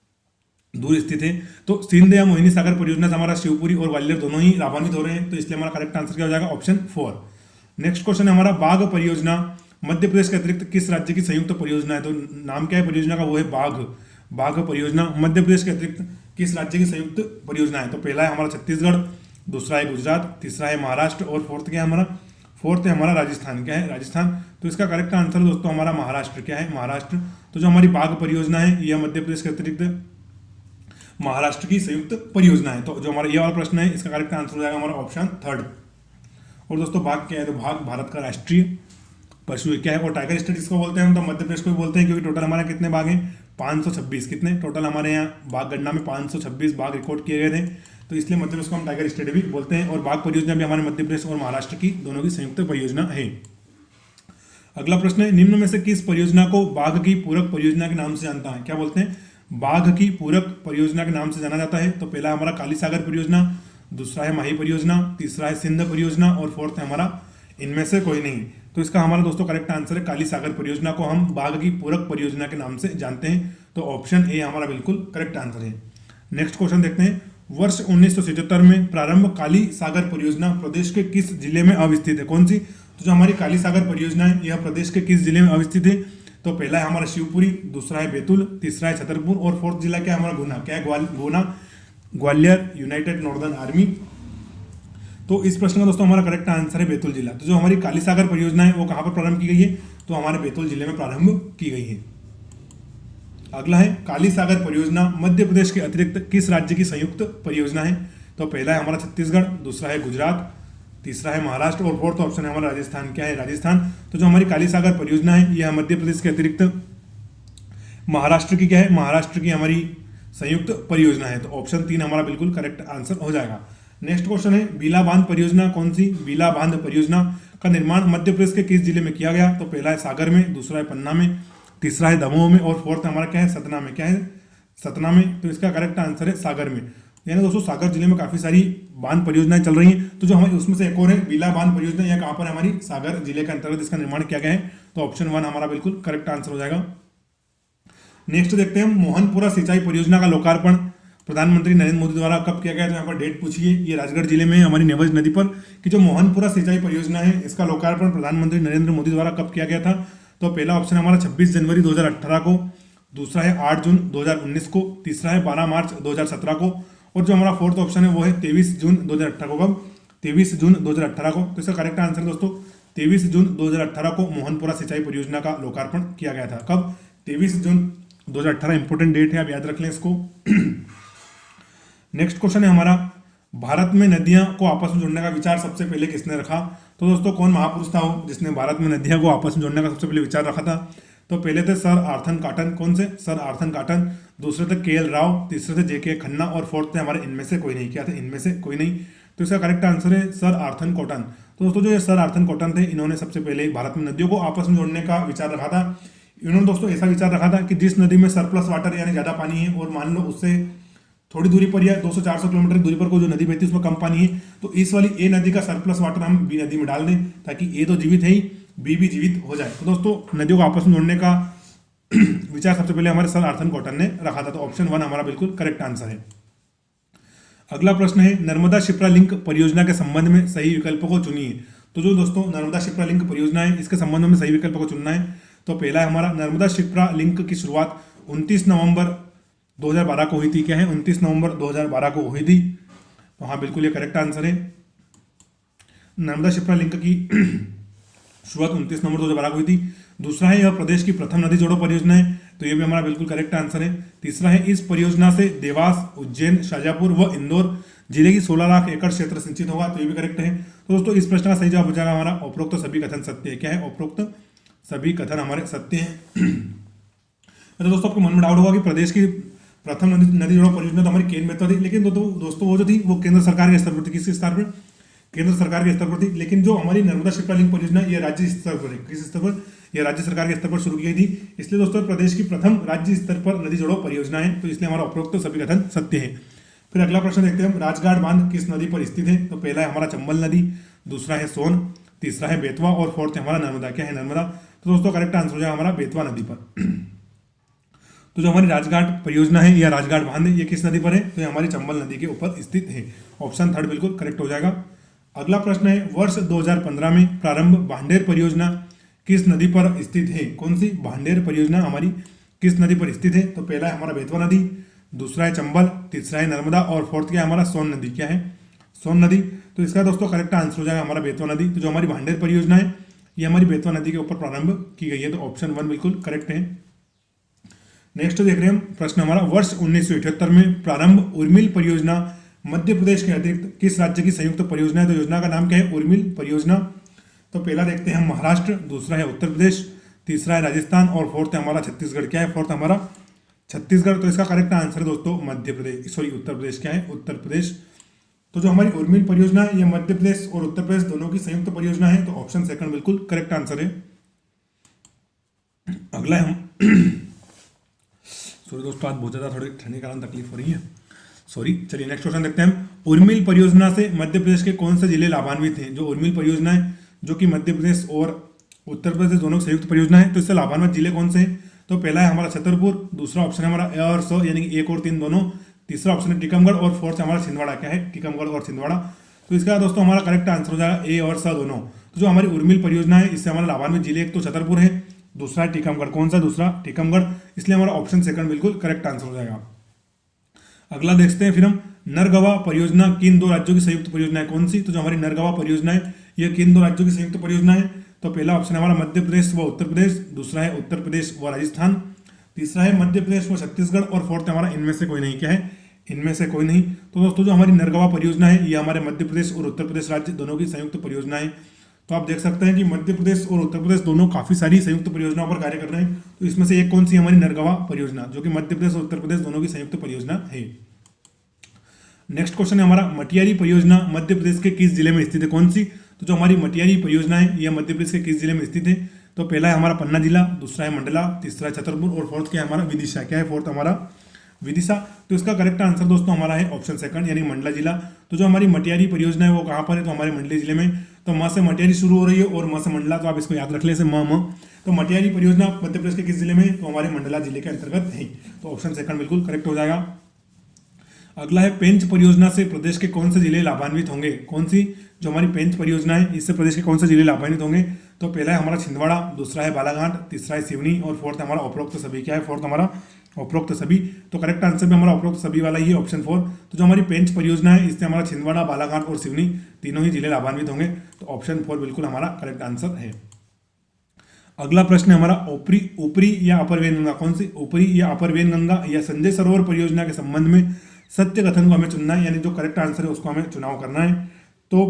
दूर स्थित है। तो सिंध या मोहिनी सागर परियोजना से हमारा शिवपुरी और ग्वालियर दोनों ही लाभान्वित हो रहे हैं। तो इसलिए हमारा करेक्ट आंसर क्या हो जाएगा? ऑप्शन 4। नेक्स्ट क्वेश्चन है हमारा, बाघ परियोजना मध्य प्रदेश के अतिरिक्त किस राज्य की संयुक्त परियोजना है? तो नाम क्या है परियोजना का? वो है बाघ। बाघ परियोजना मध्य प्रदेश के अतिरिक्त किस राज्य की संयुक्त परियोजना है? तो पहला है हमारा छत्तीसगढ़, दूसरा है गुजरात, तीसरा है महाराष्ट्र और फोर्थ क्या है हमारा? फोर्थ है हमारा राजस्थान। क्या है? राजस्थान। तो इसका करेक्ट आंसर दोस्तों हमारा महाराष्ट्र। क्या है? महाराष्ट्र। तो जो हमारी बाघ परियोजना है यह मध्य प्रदेश के अतिरिक्त महाराष्ट्र की संयुक्त परियोजना है। तो जो हमारा ये वाला प्रश्न है इसका करेक्ट आंसर हो जाएगा हमारा ऑप्शन थर्ड। और दोस्तों बाघ क्या है? तो बाघ भारत का राष्ट्रीय पशु है। क्या है? और टाइगर स्टेट इसको बोलते हैं हम, तो मध्य प्रदेश को भी बोलते हैं, क्योंकि टोटल हमारे कितने बाघ हैं? 526। कितने टोटल हमारे यहाँ बाघ गणना में 526 बाघ रिकॉर्ड किए गए थे। तो इसलिए मध्य प्रदेश को हम टाइगर स्टेट भी बोलते हैं। और बाघ परियोजना भी हमारे मध्य प्रदेश और महाराष्ट्र की दोनों की संयुक्त परियोजना है। अगला प्रश्न है, निम्न में से किस परियोजना को बाघ की पूरक परियोजना के नाम से जानता है? क्या बोलते हैं? बाघ की पूरक परियोजना के नाम से जाना जाता है। तो पहला हमारा काली सागर परियोजना, दूसरा है माही परियोजना, तीसरा है सिंध परियोजना और फोर्थ है हमारा इनमें से कोई नहीं। तो इसका हमारा दोस्तों करेक्ट आंसर है काली सागर परियोजना को हम बाघ की पूरक परियोजना के नाम से जानते हैं। तो ऑप्शन ए हमारा बिल्कुल करेक्ट आंसर है। नेक्स्ट क्वेश्चन देखते हैं, वर्ष 1977 में प्रारंभ काली सागर परियोजना प्रदेश के किस जिले में अवस्थित है? कौन सी? तो जो हमारी काली सागर परियोजना है यह प्रदेश के किस जिले में अवस्थित है? तो पहला है हमारा शिवपुरी, दूसरा है बैतूल, तीसरा है छतरपुर और फोर्थ जिला क्या है हमारा? गुना। क्या है? गुना, ग्वालियर, यूनाइटेड नॉर्दर्न आर्मी। तो इस प्रश्न का दोस्तों हमारा करेक्ट आंसर है बैतूल जिला। तो जो हमारी काली सागर परियोजना है वो कहाँ पर प्रारंभ की गई है? तो हमारे बैतूल जिले में प्रारंभ की गई है। अगला है, काली सागर परियोजना मध्य प्रदेश के अतिरिक्त किस राज्य की संयुक्त परियोजना है? तो पहला है हमारा छत्तीसगढ़, दूसरा है गुजरात, तीसरा है महाराष्ट्र और फोर्थ ऑप्शन है हमारा राजस्थान। क्या है? राजस्थान। तो जो हमारी काली सागर परियोजना है यह मध्य प्रदेश के अतिरिक्त महाराष्ट्र की क्या है? महाराष्ट्र की हमारी संयुक्त परियोजना है। तो ऑप्शन 3 हमारा बिल्कुल करेक्ट आंसर हो जाएगा। नेक्स्ट क्वेश्चन है, बीला बांध परियोजना कौन सी? बीला बांध परियोजना का निर्माण मध्य प्रदेश के किस जिले में किया गया? तो पहला है सागर में, दूसरा है पन्ना में, तीसरा है दमोह में और फोर्थ हमारा क्या है? सतना में। क्या है? सतना में। तो इसका करेक्ट आंसर है सागर में। यानी दोस्तों सागर जिले में काफी सारी बांध परियोजनाएं चल रही हैं। तो जो हमारी उसमें से एक और है बीला बांध परियोजना, यह कहाँ पर हमारी? सागर जिले के अंतर्गत इसका निर्माण किया गया है। तो ऑप्शन 1 हमारा बिल्कुल करेक्ट आंसर हो जाएगा। नेक्स्ट देखते हैं हम, मोहनपुरा सिंचाई परियोजना का लोकार्पण प्रधानमंत्री नरेंद्र मोदी द्वारा कब किया गया? तो यहाँ पर डेट पूछिए। ये राजगढ़ जिले में हमारी नेवज नदी पर कि जो मोहनपुरा सिंचाई परियोजना है इसका लोकार्पण प्रधानमंत्री नरेंद्र मोदी द्वारा कब किया गया था? तो पहला ऑप्शन हमारा 26 जनवरी 2018 को, दूसरा है 8 जून 2019 को, तीसरा है 12 मार्च 2017 को और जो हमारा फोर्थ ऑप्शन है वो है 23 जून 2018 को। कब? 23 जून 2018 को। तो इसका करेक्ट आंसर दोस्तों 23 जून 2018 को मोहनपुरा सिंचाई परियोजना का लोकार्पण किया गया था। कब? 23 जून 2018 इंपोर्टेंट डेट है, आप याद रख लें इसको। नेक्स्ट क्वेश्चन है हमारा, भारत में नदियां को आपस में जोड़ने का विचार सबसे पहले किसने रखा? तो दोस्तों कौन महापुरुष था वो जिसने भारत में नदियां को आपस में जोड़ने का सबसे पहले विचार रखा था? तो पहले थे सर आर्थन कॉटन। कौन से? Sir Arthur Cotton. दूसरे थे के एल राव, तीसरे थे जेके खन्ना और फोर्थ थे हमारे इनमें से कोई नहीं। क्या थे? इनमें से कोई नहीं। तो इसका करेक्ट आंसर है सर आर्थन कॉटन। तो दोस्तों जो ये सर आर्थन कॉटन थे, इन्होंने सबसे पहले भारत में नदियों को आपस में जोड़ने का विचार रखा था। इन्होंने दोस्तों ऐसा विचार रखा था कि जिस नदी में सरप्लस वाटर यानी ज्यादा पानी है और मान लो उससे थोड़ी दूरी पर या 200-400 किलोमीटर की दूरी पर कोई जो नदी बहती है उसमें कम पानी है, तो इस वाली ए नदी का सरप्लस वाटर हम बी नदी में डाल दें ताकि ए तो जीवित है ही, बी भी जीवित हो जाए। तो दोस्तों नदियों को आपस में जोड़ने का विचार सबसे पहले हमारे सर आर्थन कॉटन ने रखा था। तो ऑप्शन 1 हमारा बिल्कुल करेक्ट आंसर है। अगला प्रश्न है, नर्मदा शिप्रा लिंक परियोजना के संबंध में सही विकल्प को चुनिए। तो जो दोस्तों नर्मदा शिप्रा लिंक परियोजना है, इसके संबंध में सही विकल्प को चुनना है। तो पहला है हमारा, नर्मदा शिप्रा लिंक की शुरुआत 29 नवंबर 2012 को हुई थी। क्या है? 29 नवंबर 2012 को हुई थी। तो हाँ बिल्कुल ये करेक्ट आंसर है। नर्मदा शिप्रा लिंक की शुरुआत 29 नवंबर 2012 को हुई थी। दूसरा है, यह प्रदेश की प्रथम नदी जोड़ो परियोजना है। तो ये भी हमारा बिल्कुल करेक्ट आंसर है। तीसरा है, इस परियोजना से देवास, उज्जैन, शाजापुर व इंदौर जिले की 16 लाख एकड़ क्षेत्र सिंचित होगा। तो ये भी करेक्ट है। तो दोस्तों इस प्रश्न का सही जवाब हो जाएगा हमारा उपरोक्त सभी कथन सत्य है। क्या है? उपरोक्त सभी कथन हमारे सत्य हैं। तो दोस्तों आपको मन में डाउट होगा कि प्रदेश की प्रथम नदी जोड़ो परियोजना तो हमारी केंद्र में तो थी, लेकिन दोस्तों वो जो थी वो केंद्र सरकार के स्तर पर थी। किस स्तर पर? केंद्र सरकार के स्तर पर थी। लेकिन जो हमारी नर्मदा शिप्रा लिंक परियोजना ये राज्य स्तर पर है। किस स्तर पर? यह राज्य सरकार के स्तर पर शुरू की गई थी। इसलिए दोस्तों प्रदेश की प्रथम राज्य स्तर पर नदी जोड़ो परियोजना है। तो इसलिए हमारा उपरोक्त सभी कथन सत्य है। फिर अगला प्रश्न देखते हैं हम, राजघाट बांध किस नदी पर स्थित है? तो पहला है हमारा चंबल नदी, दूसरा है सोन, तीसरा है बेतवा और फोर्थ है हमारा नर्मदा। क्या है? नर्मदा। तो दोस्तों करेक्ट आंसर हो जाएगा हमारा बेतवा नदी पर। तो जो हमारी राजघाट परियोजना है या राजघाट बांध है, ये किस नदी पर है? तो ये हमारी चंबल नदी के ऊपर स्थित है। ऑप्शन 3 बिल्कुल करेक्ट हो जाएगा। अगला प्रश्न है, वर्ष 2015 में प्रारंभ भांडेर परियोजना किस नदी पर स्थित है? कौन सी? भांडेर परियोजना हमारी किस नदी पर स्थित है? तो पहला है हमारा बेतवा नदी, दूसरा है चंबल, तीसरा है नर्मदा और फोर्थ क्या है हमारा सोन नदी। क्या है? सोन नदी। तो इसका दोस्तों करेक्ट आंसर हो जाएगा हमारा बेतवा नदी। तो जो हमारी भांडेर परियोजना है ये हमारी बेतवा नदी के ऊपर प्रारंभ की गई है। तो ऑप्शन 1 बिल्कुल करेक्ट है। नेक्स्ट देख रहे हैं हम प्रश्न हमारा, वर्ष 1978 में प्रारंभ उर्मिल परियोजना मध्य प्रदेश के अतिरिक्त किस राज्य की संयुक्त परियोजना है? तो योजना का नाम क्या है? उर्मिल परियोजना। तो पहला देखते हैं हम महाराष्ट्र, दूसरा है उत्तर प्रदेश, तीसरा है राजस्थान और फोर्थ है हमारा छत्तीसगढ़। क्या है? फोर्थ हमारा छत्तीसगढ़। तो इसका करेक्ट आंसर है दोस्तों मध्य प्रदेश, सॉरी उत्तर प्रदेश। क्या है? उत्तर प्रदेश। तो जो हमारी उर्मिल परियोजना है ये मध्य प्रदेश और उत्तर प्रदेश दोनों की संयुक्त परियोजना है। तो ऑप्शन 2 बिल्कुल करेक्ट आंसर है। अगला है हम सॉरी दोस्तों आज बहुत ज्यादा थोड़ी ठंडी के कारण तकलीफ हो रही है, सॉरी। चलिए नेक्स्ट क्वेश्चन देखते हैं हम, उर्मिल परियोजना से मध्य प्रदेश के कौन से जिले लाभान्वित हैं? जो उर्मिल परियोजना है जो कि मध्य प्रदेश और उत्तर प्रदेश दोनों की संयुक्त परियोजना है, तो इससे लाभान्वित जिले कौन से हैं? तो पहला है हमारा छतरपुर, दूसरा ऑप्शन है हमारा ए और स यानी कि 1 और 3 दोनों, तीसरा ऑप्शन है टीकमगढ़ और फोर्थ है हमारा छिंदवाड़ा। क्या है? टीकमगढ़ और छिंदवाड़ा। तो इसका दोस्तों हमारा करेक्ट आंसर हो जाएगा ए और स दोनों। तो जो हमारी उर्मिल परियोजना है इससे हमारा लाभान्वित जिले एक तो छतरपुर है, दूसरा है टीकमगढ़। कौन सा? दूसरा टीकमगढ़। इसलिए हमारा ऑप्शन 2 बिल्कुल करेक्ट आंसर हो जाएगा। अगला देखते हैं फिर हम, नरगवा परियोजना किन 2 राज्यों की संयुक्त परियोजना है? कौन सी? तो जो हमारी नरगवा परियोजना है यह किन 2 राज्यों की संयुक्त परियोजना है? तो पहला ऑप्शन हमारा मध्य प्रदेश व उत्तर प्रदेश, दूसरा है उत्तर प्रदेश व राजस्थान, तीसरा है मध्य प्रदेश व छत्तीसगढ़ और फोर्थ हमारा इनमें से कोई नहीं। क्या है? इनमें से कोई नहीं। तो दोस्तों जो हमारी नरगवा परियोजना है ये हमारे मध्य प्रदेश और उत्तर प्रदेश राज्य दोनों की संयुक्त परियोजना है। तो आप देख सकते हैं कि मध्य प्रदेश और उत्तर प्रदेश दोनों काफी सारी संयुक्त परियोजनाओं पर कार्य कर रहे हैं। तो इसमें से एक कौन सी? हमारी नरगवा परियोजना, जो कि मध्य प्रदेश और उत्तर प्रदेश दोनों की संयुक्त परियोजना है। नेक्स्ट क्वेश्चन है हमारा, मटियारी परियोजना मध्य प्रदेश के किस जिले में स्थित है? कौन सी? तो जो हमारी मटियारी परियोजना है यह मध्य प्रदेश के किस जिले में स्थित है? तो पहला है हमारा पन्ना जिला, दूसरा है मंडला, तीसरा है छतरपुर और फोर्थ क्या है हमारा? विदिशा। क्या है? फोर्थ हमारा विदिशा। तो इसका करेक्ट आंसर दोस्तों हमारा है ऑप्शन 2 यानी मंडला जिला। तो जो हमारी मटियारी परियोजना है वो कहाँ पर है? तो हमारे मंडली जिले में। तो म से मटियारी शुरू हो रही है और म से मंडला, तो आप इसको याद रख ले से म। तो मटियारी परियोजना मध्य प्रदेश के किस जिले में? तो हमारे मंडला जिले के अंतर्गत है। तो ऑप्शन 2 बिल्कुल करेक्ट हो जाएगा। अगला है, पेंच परियोजना से प्रदेश के कौन से जिले लाभान्वित होंगे? कौन सी? जो हमारी पेंच परियोजना है इससे प्रदेश के कौन से जिले लाभान्वित होंगे? तो पहला है हमारा छिंदवाड़ा, दूसरा है बालाघाट, तीसरा है सिवनी और फोर्थ हमारा उपरोक्त सभी। क्या है? फोर्थ हमारा उपरोक्त सभी, तो करेक्ट आंसर भी हमारा उपरोक्त सभी वाला ही है, ऑप्शन 4। तो जो हमारी पेंच परियोजना है इससे हमारा छिंदवाड़ा, बालाघाट और सिवनी तीनों ही जिले लाभान्वित होंगे, तो ऑप्शन 4 बिल्कुल हमारा करेक्ट आंसर है। अगला प्रश्न है हमारा ऊपरी या अपर वेनगंगा, कौन सी ऊपरी या अपर वेनगंगा या संजय सरोवर परियोजना के संबंध में सत्य कथन को हमें चुनना है, यानी जो करेक्ट आंसर है उसको हमें चुनाव करना है। तो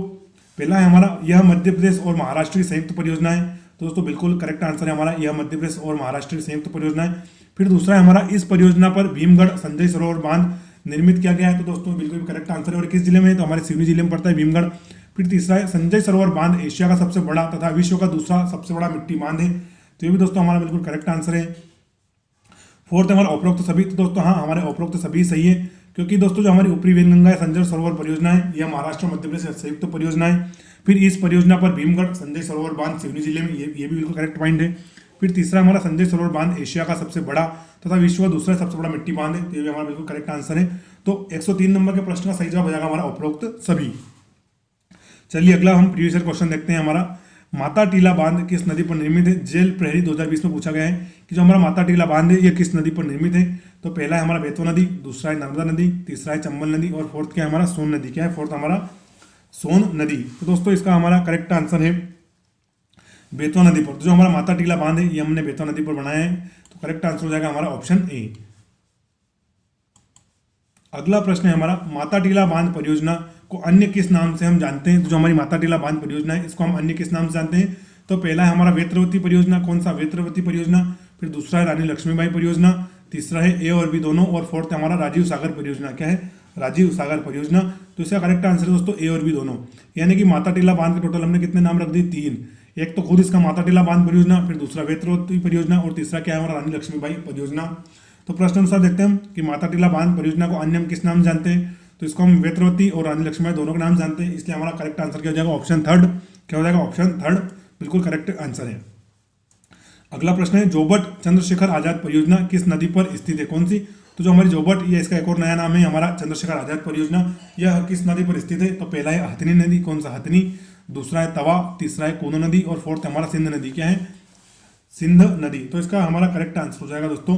पहला है हमारा यह मध्य प्रदेश और महाराष्ट्र की संयुक्त परियोजना है, तो दोस्तों बिल्कुल करेक्ट आंसर है हमारा यह मध्य प्रदेश और महाराष्ट्र की संयुक्त परियोजना है। फिर दूसरा है हमारा इस परियोजना पर भीमगढ़ संजय सरोवर बांध निर्मित किया गया है, तो दोस्तों बिल्कुल करेक्ट आंसर है, और किस जिले में है, तो हमारे सिवनी जिले में पड़ता है भीमगढ़। फिर तीसरा है संजय सरोवर बांध एशिया का सबसे बड़ा तथा विश्व का दूसरा सबसे बड़ा मिट्टी बांध है, तो ये भी दोस्तों हमारा बिल्कुल करेक्ट आंसर है। फोर्थ हमारा उपरोक्त सभी, तो दोस्तों हाँ हमारे उपरोक्त सभी सही है, क्योंकि दोस्तों जो हमारी ऊपरी वेनगंगा या संजय सरोवर परियोजना है यह महाराष्ट्र मध्य प्रदेश संयुक्त परियोजना है। फिर इस परियोजना पर भीमगढ़ संजय सरोवर बांध सिवनी जिले में, ये भी बिल्कुल करेक्ट पॉइंट है। फिर तीसरा हमारा संजय सरोवर बांध एशिया का सबसे बड़ा तथा विश्व का दूसरा सबसे बड़ा मिट्टी बांध है, तो ये भी हमारा बिल्कुल करेक्ट आंसर है। तो 103 नंबर के प्रश्न का सही जवाब हो जाएगा हमारा उपरोक्त सभी। चलिए अगला हम प्रीवियस ईयर क्वेश्चन देखते हैं। हमारा माता टीला बांध किस नदी पर निर्मित है, जेल प्रहरी 2020 में पूछा गया है कि जो हमारा माता टीला बांध है यह किस नदी पर निर्मित है, तो पहला है हमारा बेतवा नदी, दूसरा है नर्मदा नदी, तीसरा है चंबल नदी और फोर्थ क्या है हमारा सोन नदी। क्या है फोर्थ हमारा सोन नदी। तो दोस्तों इसका हमारा करेक्ट आंसर है बेतवा नदी पर, तो जो हमारा माता टीला बांध है ये हमने बेतवा नदी पर बनाया है, तो करेक्ट आंसर हो जाएगा हमारा ऑप्शन ए। अगला प्रश्न है हमारा माता टीला बांध परियोजना को अन्य किस नाम से हम जानते हैं, तो जो हमारी माता टीला बांध परियोजना है इसको हम अन्य किस नाम से जानते हैं, तो पहला है हमारा वेत्रवती परियोजना, कौन सा वेत्रवती परियोजना। फिर दूसरा है रानी लक्ष्मीबाई परियोजना, तीसरा है ए और बी दोनों, और फोर्थ है हमारा राजीव सागर परियोजना। क्या है राजीव सागर परियोजना। तो इसका करेक्ट आंसर है दोस्तों ए और बी दोनों, यानी कि माता टीला बांध के टोटल हमने कितने नाम रख दिए, 3। एक तो खुद इसका माता टीला बांध परियोजना, फिर दूसरा वेत्रवती परियोजना और तीसरा क्या है हमारा रानी लक्ष्मीबाई परियोजना। तो प्रश्न अनुसार देखते हैं कि माता टीला बांध परियोजना को अन्य हम किस नाम जानते हैं, तो इसको हम वेत्रवती और रानी लक्ष्मीबाई दोनों के नाम जानते हैं, इसलिए हमारा करेक्ट आंसर क्या हो जाएगा ऑप्शन 3। क्या हो जाएगा ऑप्शन 3 बिल्कुल करेक्ट आंसर है। अगला प्रश्न है जोबट चंद्रशेखर आजाद परियोजना किस नदी पर स्थित है, कौन सी, तो जो हमारी जोबट ये इसका एक और नया नाम है हमारा चंद्रशेखर आजाद परियोजना, यह किस नदी पर स्थित है, तो पहला है हथनी नदी, कौन सा हथनी, दूसरा है तवा, तीसरा है कोनो नदी और फोर्थ हमारा सिंध नदी। क्या है सिंध नदी। तो इसका हमारा करेक्ट आंसर हो जाएगा दोस्तों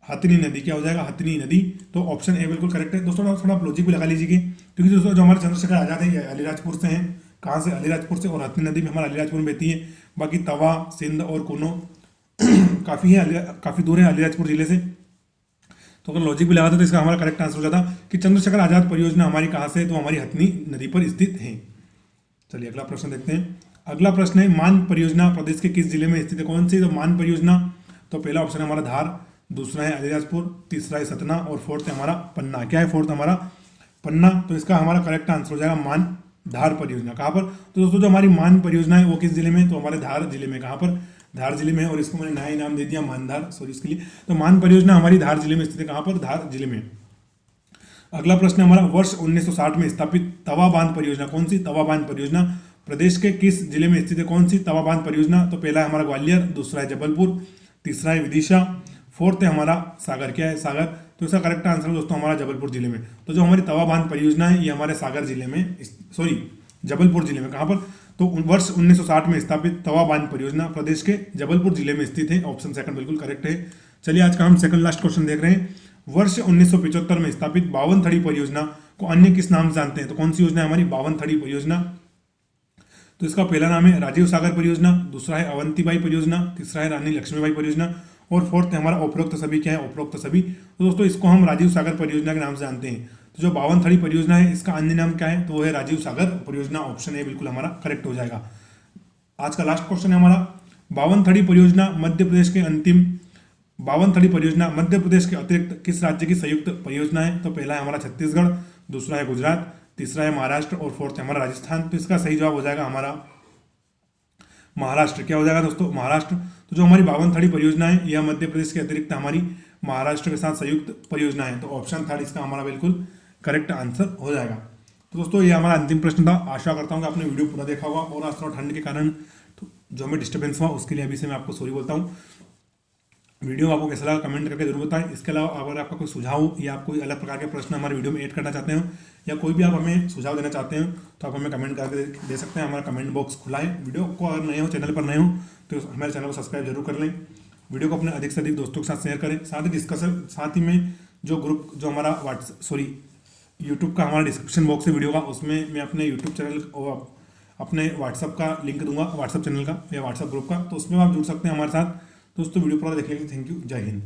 हथनी नदी। क्या हो जाएगा हथनी नदी। तो ऑप्शन ए बिल्कुल करेक्ट है। दोस्तों थोड़ा आप लॉजिक भी लगा लीजिए, क्योंकि दोस्तों जो हमारे चंद्रशेखर आजाद है ये अलीराजपुर से हैं, कहाँ से अलीराजपुर से, और हथनी नदी भी हमारा अलीराजपुर में बहती है। बाकी तवा सिंध और कोनो काफ़ी दूर है अलीराजपुर जिले से। तो अगर लॉजिक भी लगाते तो इसका हमारा करेक्ट आंसर हो जाता कि चंद्रशेखर आजाद परियोजना हमारी कहाँ से है, तो हमारी हथनी नदी पर स्थित है। चलिए अगला प्रश्न देखते हैं। अगला प्रश्न है मान परियोजना प्रदेश के किस जिले में स्थित है, कौन सी, तो मान परियोजना, तो पहला ऑप्शन है हमारा धार, दूसरा है अलीराजपुर, तीसरा है सतना और फोर्थ है हमारा पन्ना। क्या है फोर्थ हमारा पन्ना। तो इसका हमारा करेक्ट आंसर हो जाएगा मान धार परियोजना। कहाँ पर, तो दोस्तों जो हमारी मान परियोजना है वो किस जिले में, तो हमारे धार जिले में। कहाँ पर धार जिले में, और इसको मैंने नया नाम दे दिया मानधार, सॉरी इसके लिए। तो मान परियोजना हमारी धार जिले में स्थित है। कहाँ पर धार जिले में। अगला प्रश्न हमारा वर्ष 1960 में स्थापित तवा बांध परियोजना, कौन सी, तवा बांध परियोजना प्रदेश के किस जिले में स्थित है, कौन सी तवा बांध परियोजना, तो पहला है हमारा ग्वालियर, दूसरा है जबलपुर, तीसरा है विदिशा, फोर्थ है हमारा सागर। क्या है सागर। तो इसका करेक्ट आंसर है दोस्तों हमारा जबलपुर जिले में। तो जो हमारी तवा बांध परियोजना है ये हमारे सागर जिले में, सॉरी जबलपुर जिले में। कहाँ पर, तो वर्ष 1960 में स्थापित तवा बांध परियोजना प्रदेश के जबलपुर जिले में स्थित है। ऑप्शन सेकंड बिल्कुल करेक्ट है। चलिए आज का हम सेकंड लास्ट क्वेश्चन देख रहे हैं। वर्ष 1975 में स्थापित बावनथड़ी परियोजना को अन्य किस नाम से जानते हैं, तो कौन सी योजना है हमारी बावनथड़ी परियोजना। तो इसका पहला नाम है राजीव सागर परियोजना, दूसरा है अवंतीबाई परियोजना, तीसरा है रानी लक्ष्मीबाई परियोजना और फोर्थ है हमारा उपरोक्त सभी। क्या है उपरोक्त सभी। तो दोस्तों इसको हम राजीव सागर परियोजना के नाम से जानते हैं। तो जो बावनथड़ी परियोजना है इसका अन्य नाम क्या है, तो वो है राजीव सागर परियोजना। ऑप्शन ए बिल्कुल हमारा करेक्ट हो जाएगा। आज का लास्ट क्वेश्चन है हमारा बावनथड़ी परियोजना मध्य प्रदेश के बावनथड़ी परियोजना मध्य प्रदेश के अतिरिक्त किस राज्य की संयुक्त परियोजना है, तो पहला है हमारा छत्तीसगढ़, दूसरा है गुजरात, तीसरा है महाराष्ट्र और फोर्थ है हमारा राजस्थान। तो इसका सही जवाब हो जाएगा हमारा महाराष्ट्र। क्या हो जाएगा दोस्तों महाराष्ट्र। तो जो हमारी बावनथड़ी परियोजना है यह मध्य प्रदेश के अतिरिक्त हमारी महाराष्ट्र के साथ संयुक्त परियोजना है। तो ऑप्शन 3 इसका हमारा बिल्कुल करेक्ट आंसर हो जाएगा। तो दोस्तों ये हमारा अंतिम प्रश्न था। आशा करता हूँ कि आपने वीडियो पूरा देखा होगा, और आज थोड़ा ठंड के कारण तो जो हमें डिस्टर्बेंस हुआ उसके लिए अभी से मैं आपको सॉरी बोलता हूँ। वीडियो आपको कैसा लगा कमेंट करके जरूर बताएं। इसके अलावा अगर आपका कोई सुझाव या आप कोई अलग प्रकार के प्रश्न हमारे वीडियो में ऐड करना चाहते हो या कोई भी आप हमें सुझाव देना चाहते हो तो आप हमें कमेंट करके दे सकते हैं। हमारा कमेंट बॉक्स खुला है। वीडियो को अगर नए हो, चैनल पर नए हो, तो हमारे चैनल को सब्सक्राइब जरूर कर लें। वीडियो को अपने अधिक से अधिक दोस्तों के साथ शेयर करें। साथ ही डिस्कशन, साथ ही में जो ग्रुप, जो हमारा यूट्यूब का हमारा डिस्क्रिप्शन बॉक्स है वीडियो का, उसमें मैं अपने यूट्यूब चैनल और अपने व्हाट्सअप का लिंक दूंगा, व्हाट्सअप चैनल का या व्हाट्सअप ग्रुप का, तो उसमें आप जुड़ सकते हैं हमारे साथ। दोस्तों वीडियो पूरा देख लीजिए। थैंक यू, जय हिंद।